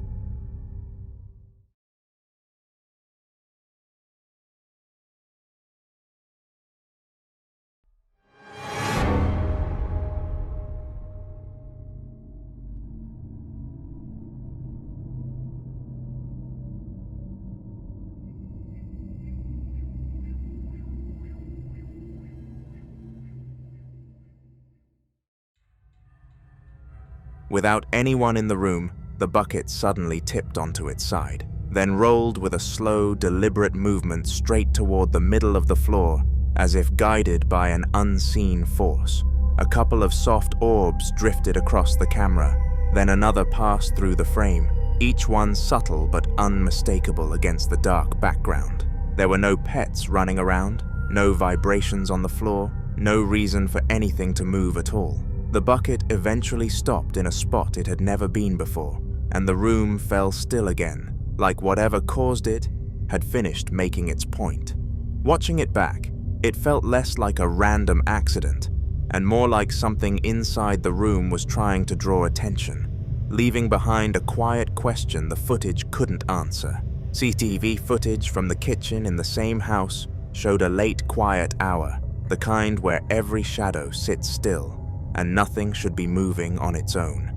Without anyone in the room, the bucket suddenly tipped onto its side, then rolled with a slow, deliberate movement straight toward the middle of the floor, as if guided by an unseen force. A couple of soft orbs drifted across the camera, then another passed through the frame, each one subtle but unmistakable against the dark background. There were no pets running around, no vibrations on the floor, no reason for anything to move at all. The bucket eventually stopped in a spot it had never been before, and the room fell still again, like whatever caused it had finished making its point. Watching it back, it felt less like a random accident, and more like something inside the room was trying to draw attention, leaving behind a quiet question the footage couldn't answer. CCTV footage from the kitchen in the same house showed a late quiet hour, the kind where every shadow sits still, and nothing should be moving on its own.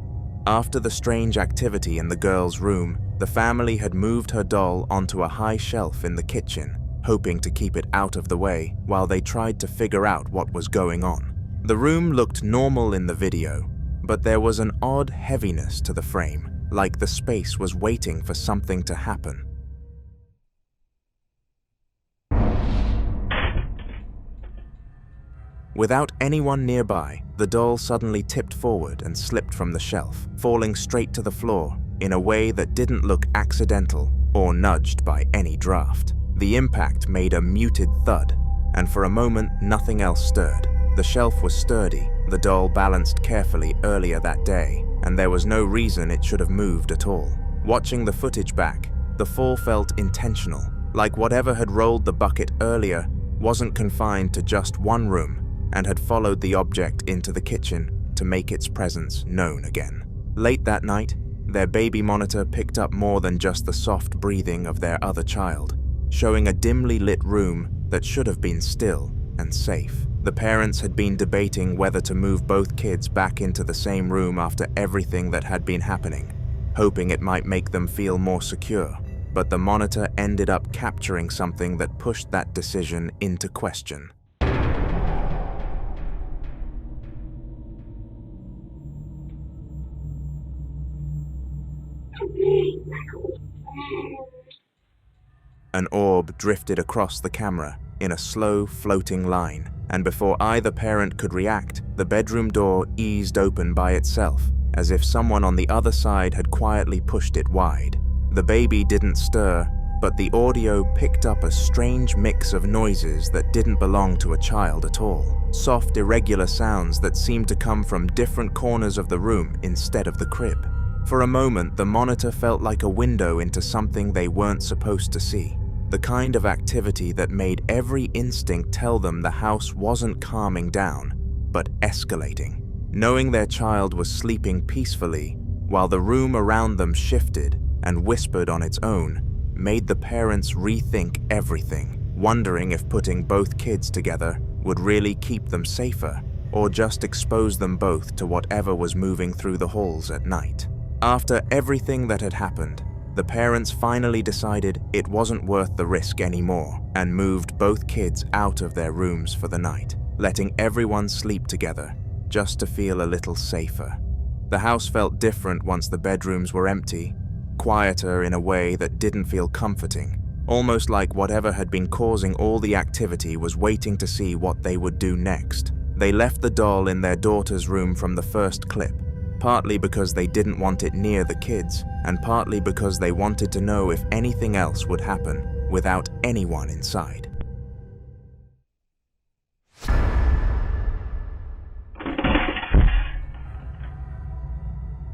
After the strange activity in the girl's room, the family had moved her doll onto a high shelf in the kitchen, hoping to keep it out of the way while they tried to figure out what was going on. The room looked normal in the video, but there was an odd heaviness to the frame, like the space was waiting for something to happen. Without anyone nearby, the doll suddenly tipped forward and slipped from the shelf, falling straight to the floor in a way that didn't look accidental or nudged by any draft. The impact made a muted thud, and for a moment nothing else stirred. The shelf was sturdy, the doll balanced carefully earlier that day, and there was no reason it should have moved at all. Watching the footage back, the fall felt intentional, like whatever had rolled the bucket earlier wasn't confined to just one room, and had followed the object into the kitchen to make its presence known again. Late that night, their baby monitor picked up more than just the soft breathing of their other child, showing a dimly lit room that should have been still and safe. The parents had been debating whether to move both kids back into the same room after everything that had been happening, hoping it might make them feel more secure, but the monitor ended up capturing something that pushed that decision into question. An orb drifted across the camera in a slow, floating line, and before either parent could react, the bedroom door eased open by itself, as if someone on the other side had quietly pushed it wide. The baby didn't stir, but the audio picked up a strange mix of noises that didn't belong to a child at all. Soft, irregular sounds that seemed to come from different corners of the room instead of the crib. For a moment, the monitor felt like a window into something they weren't supposed to see. The kind of activity that made every instinct tell them the house wasn't calming down, but escalating. Knowing their child was sleeping peacefully, while the room around them shifted and whispered on its own, made the parents rethink everything, wondering if putting both kids together would really keep them safer, or just expose them both to whatever was moving through the halls at night. After everything that had happened, the parents finally decided it wasn't worth the risk anymore and moved both kids out of their rooms for the night, letting everyone sleep together just to feel a little safer. The house felt different once the bedrooms were empty, quieter in a way that didn't feel comforting, almost like whatever had been causing all the activity was waiting to see what they would do next. They left the doll in their daughter's room from the first clip, partly because they didn't want it near the kids, and partly because they wanted to know if anything else would happen without anyone inside.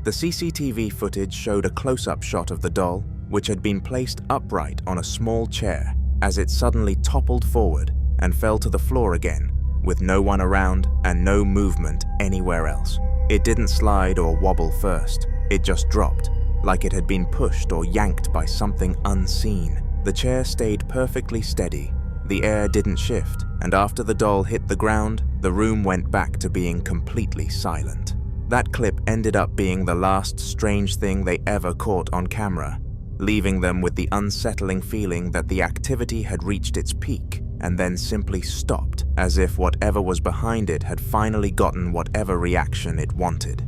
The CCTV footage showed a close-up shot of the doll, which had been placed upright on a small chair, as it suddenly toppled forward and fell to the floor again, with no one around and no movement anywhere else. It didn't slide or wobble first, it just dropped, like it had been pushed or yanked by something unseen. The chair stayed perfectly steady, the air didn't shift, and after the doll hit the ground, the room went back to being completely silent. That clip ended up being the last strange thing they ever caught on camera, leaving them with the unsettling feeling that the activity had reached its peak and then simply stopped, as if whatever was behind it had finally gotten whatever reaction it wanted.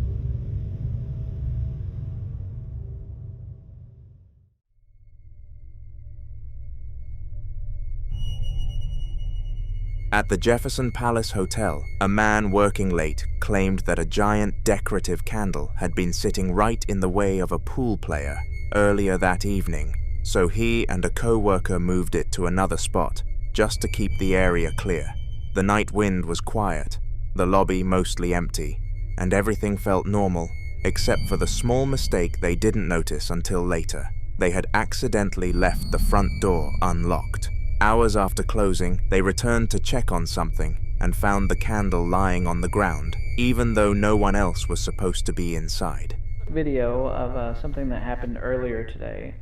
At the Jefferson Palace Hotel, a man working late claimed that a giant decorative candle had been sitting right in the way of a pool player earlier that evening, so he and a co-worker moved it to another spot just to keep the area clear. The night wind was quiet, the lobby mostly empty, and everything felt normal, except for the small mistake they didn't notice until later. They had accidentally left the front door unlocked. Hours after closing, they returned to check on something and found the candle lying on the ground, even though no one else was supposed to be inside. Video of something that happened earlier today.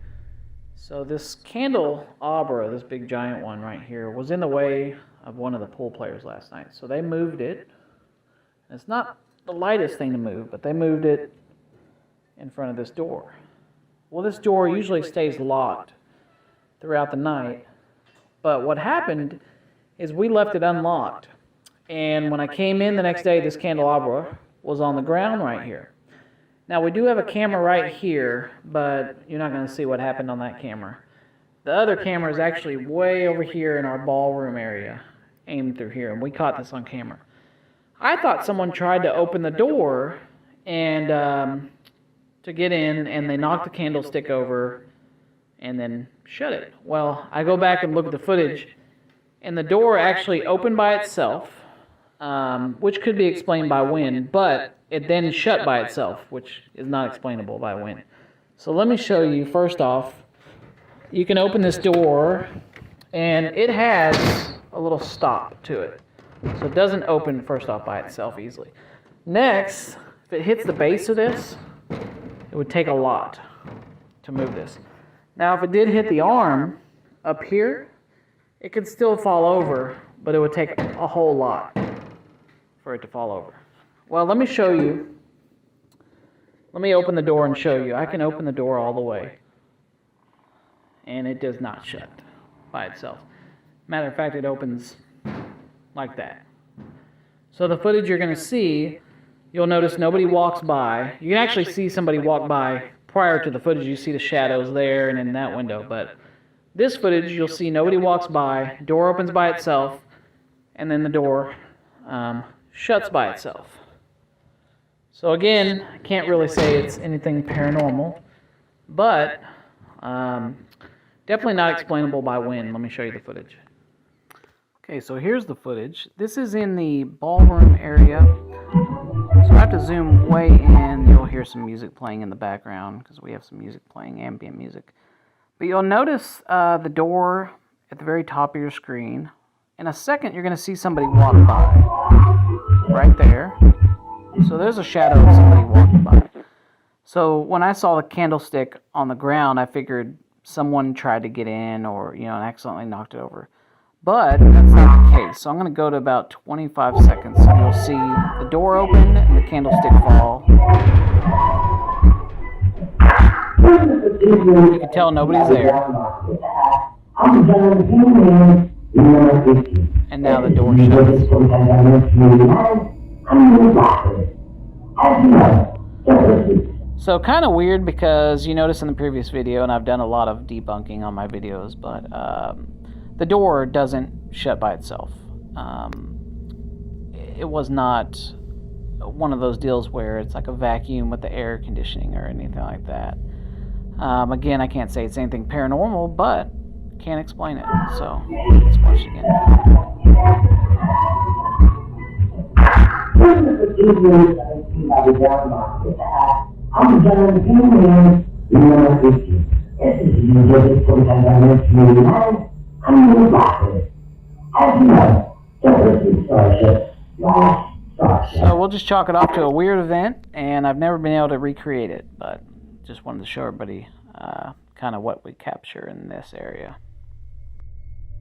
So this candelabra, this big giant one right here, was in the way of one of the pool players last night. So they moved it. It's not the lightest thing to move, but they moved it in front of this door. Well, this door usually stays locked throughout the night. But what happened is we left it unlocked. And when I came in the next day, this candelabra was on the ground right here. Now, we do have a camera right here, but you're not going to see what happened on that camera. The other camera is actually way over here in our ballroom area, aimed through here, and we caught this on camera. I thought someone tried to open the door and to get in, and they knocked the candlestick over and then shut it. Well, I go back and look at the footage, and the door actually opened by itself, which could be explained by wind, but it then shut by itself, which is not explainable by wind. So let me show you, first off, you can open this door, and it has a little stop to it. So it doesn't open, first off, by itself easily. Next, if it hits the base of this, it would take a lot to move this. Now, if it did hit the arm up here, it could still fall over, but it would take a whole lot for it to fall over. Well, let me show you. Let me open the door and show you. I can open the door all the way, and it does not shut by itself. Matter of fact, it opens like that. So the footage you're going to see, you'll notice nobody walks by. You can actually see somebody walk by prior to the footage. You see the shadows there and in that window, but this footage, you'll see nobody walks by, door opens by itself, and then the door shuts by itself. So again, I can't really say it's anything paranormal, but definitely not explainable by wind. Let me show you the footage. Okay, so here's the footage. This is in the ballroom area. So I have to zoom way in. You'll hear some music playing in the background because we have some music playing, ambient music. But you'll notice the door at the very top of your screen. In a second, you're going to see somebody walk by. Right there. So there's a shadow of somebody walking by. So when I saw the candlestick on the ground, I figured someone tried to get in or, and accidentally knocked it over. But that's not the case. So I'm going to go to about 25 seconds and you'll see the door open and the candlestick fall. You can tell nobody's there. And now the door shuts. So kind of weird because you notice in the previous video, and I've done a lot of debunking on my videos, but the door doesn't shut by itself. It was not one of those deals where it's like a vacuum with the air conditioning or anything like that. Again, I can't say it's anything paranormal, but can't explain it. So let's watch it again. So we'll just chalk it off to a weird event, and I've never been able to recreate it, but just wanted to show everybody kind of what we capture in this area.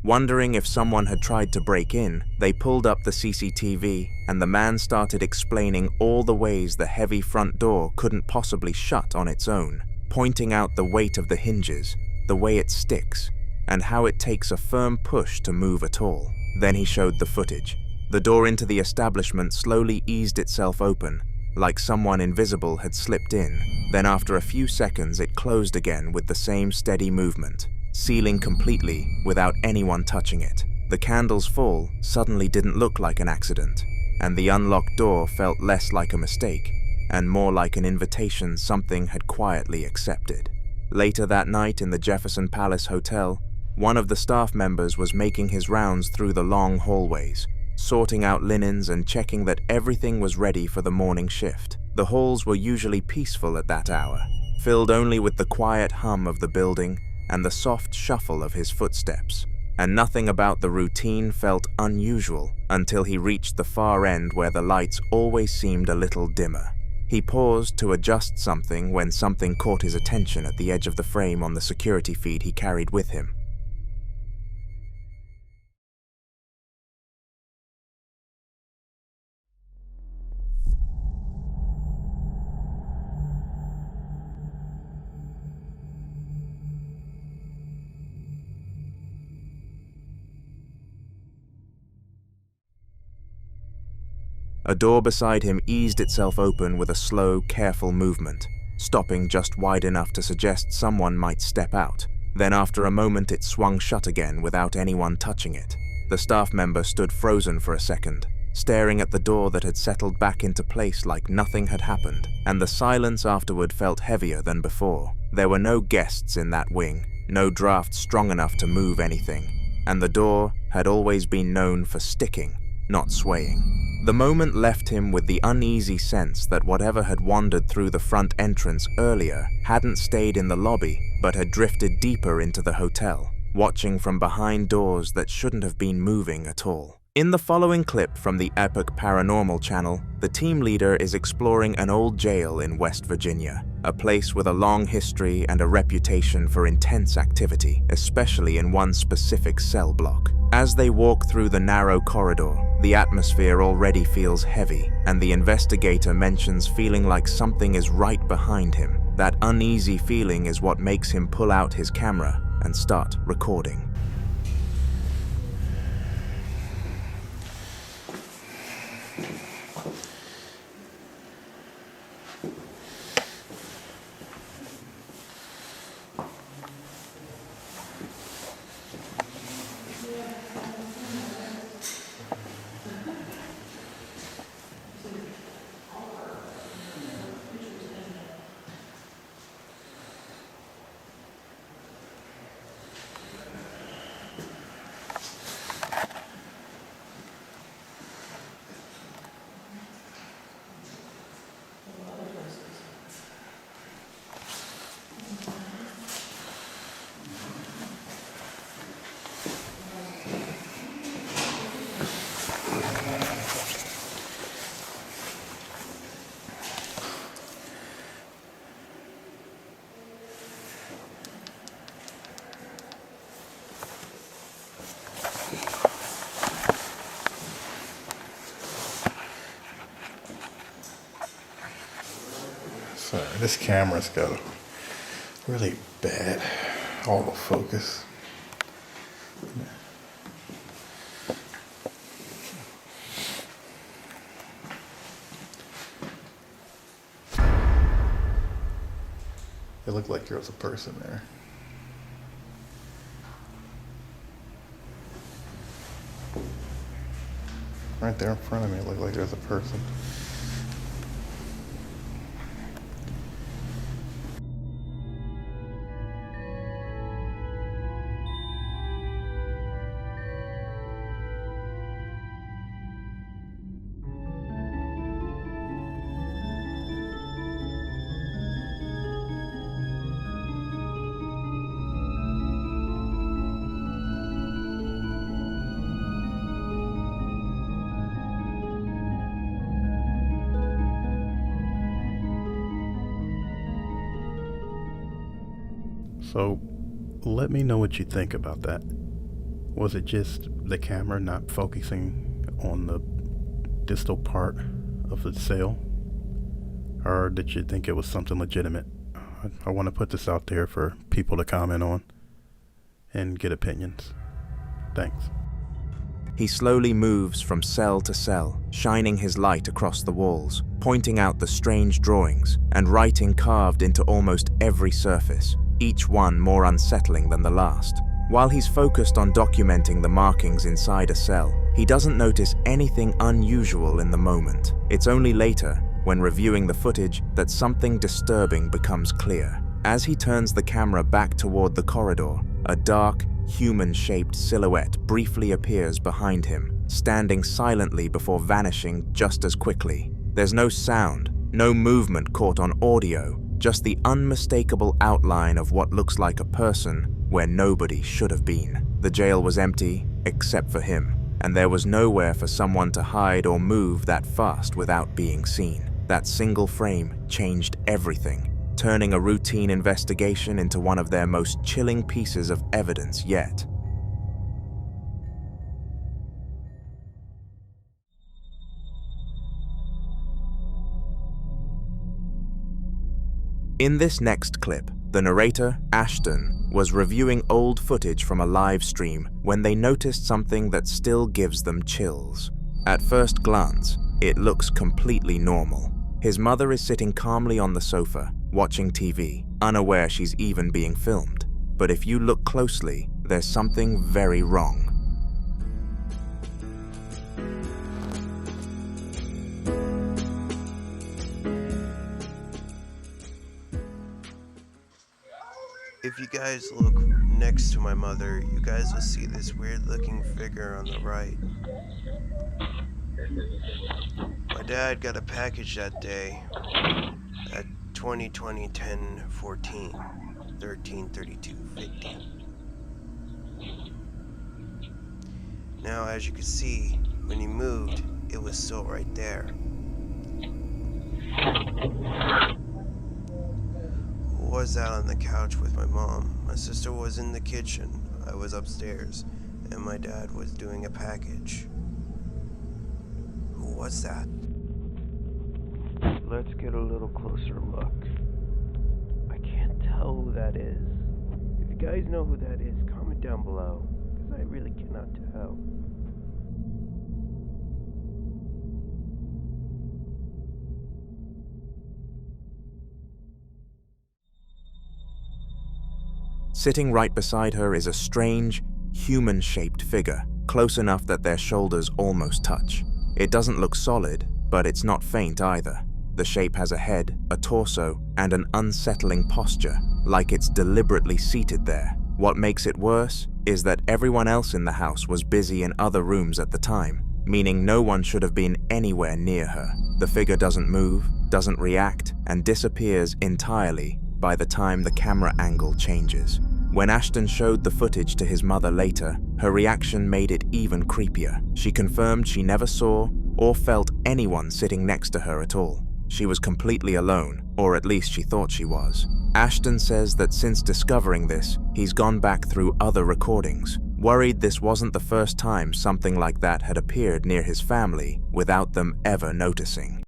Wondering if someone had tried to break in, they pulled up the CCTV, and the man started explaining all the ways the heavy front door couldn't possibly shut on its own, pointing out the weight of the hinges, the way it sticks, and how it takes a firm push to move at all. Then he showed the footage. The door into the establishment slowly eased itself open, like someone invisible had slipped in. Then after a few seconds it closed again with the same steady movement, sealing completely without anyone touching it. The candle's fall suddenly didn't look like an accident, and the unlocked door felt less like a mistake and more like an invitation something had quietly accepted. Later that night in the Jefferson Palace Hotel, one of the staff members was making his rounds through the long hallways, sorting out linens and checking that everything was ready for the morning shift. The halls were usually peaceful at that hour, filled only with the quiet hum of the building and the soft shuffle of his footsteps, and nothing about the routine felt unusual until he reached the far end where the lights always seemed a little dimmer. He paused to adjust something when something caught his attention at the edge of the frame on the security feed he carried with him. A door beside him eased itself open with a slow, careful movement, stopping just wide enough to suggest someone might step out. Then after a moment it swung shut again without anyone touching it. The staff member stood frozen for a second, staring at the door that had settled back into place like nothing had happened, and the silence afterward felt heavier than before. There were no guests in that wing, no draft strong enough to move anything, and the door had always been known for sticking, not swaying. The moment left him with the uneasy sense that whatever had wandered through the front entrance earlier hadn't stayed in the lobby, but had drifted deeper into the hotel, watching from behind doors that shouldn't have been moving at all. In the following clip from the Epic Paranormal channel, the team leader is exploring an old jail in West Virginia, a place with a long history and a reputation for intense activity, especially in one specific cell block. As they walk through the narrow corridor, the atmosphere already feels heavy, and the investigator mentions feeling like something is right behind him. That uneasy feeling is what makes him pull out his camera and start recording. Sorry, this camera's got really bad autofocus. It looked like there was a person there. Right there in front of me, it looked like there's a person. So, let me know what you think about that. Was it just the camera not focusing on the distal part of the sail? Or did you think it was something legitimate? I want to put this out there for people to comment on and get opinions. Thanks. He slowly moves from cell to cell, shining his light across the walls, pointing out the strange drawings and writing carved into almost every surface, each one more unsettling than the last. While he's focused on documenting the markings inside a cell, he doesn't notice anything unusual in the moment. It's only later, when reviewing the footage, that something disturbing becomes clear. As he turns the camera back toward the corridor, a dark, human-shaped silhouette briefly appears behind him, standing silently before vanishing just as quickly. There's no sound, no movement caught on audio, just the unmistakable outline of what looks like a person where nobody should have been. The jail was empty, except for him, and there was nowhere for someone to hide or move that fast without being seen. That single frame changed everything, turning a routine investigation into one of their most chilling pieces of evidence yet. In this next clip, the narrator, Ashton, was reviewing old footage from a live stream when they noticed something that still gives them chills. At first glance, it looks completely normal. His mother is sitting calmly on the sofa, watching TV, unaware she's even being filmed. But if you look closely, there's something very wrong. If you guys look next to my mother, you guys will see this weird looking figure on the right. My dad got a package that day at 20/20/10/14, 13/32/50. Now, as you can see, when he moved, it was still right there. I was out on the couch with my mom. My sister was in the kitchen. I was upstairs, and my dad was doing a package. Who was that? Let's get a little closer look. I can't tell who that is. If you guys know who that is, comment down below, because I really cannot tell. Sitting right beside her is a strange, human-shaped figure, close enough that their shoulders almost touch. It doesn't look solid, but it's not faint either. The shape has a head, a torso, and an unsettling posture, like it's deliberately seated there. What makes it worse is that everyone else in the house was busy in other rooms at the time, meaning no one should have been anywhere near her. The figure doesn't move, doesn't react, and disappears entirely by the time the camera angle changes. When Ashton showed the footage to his mother later, her reaction made it even creepier. She confirmed she never saw or felt anyone sitting next to her at all. She was completely alone, or at least she thought she was. Ashton says that since discovering this, he's gone back through other recordings, worried this wasn't the first time something like that had appeared near his family without them ever noticing.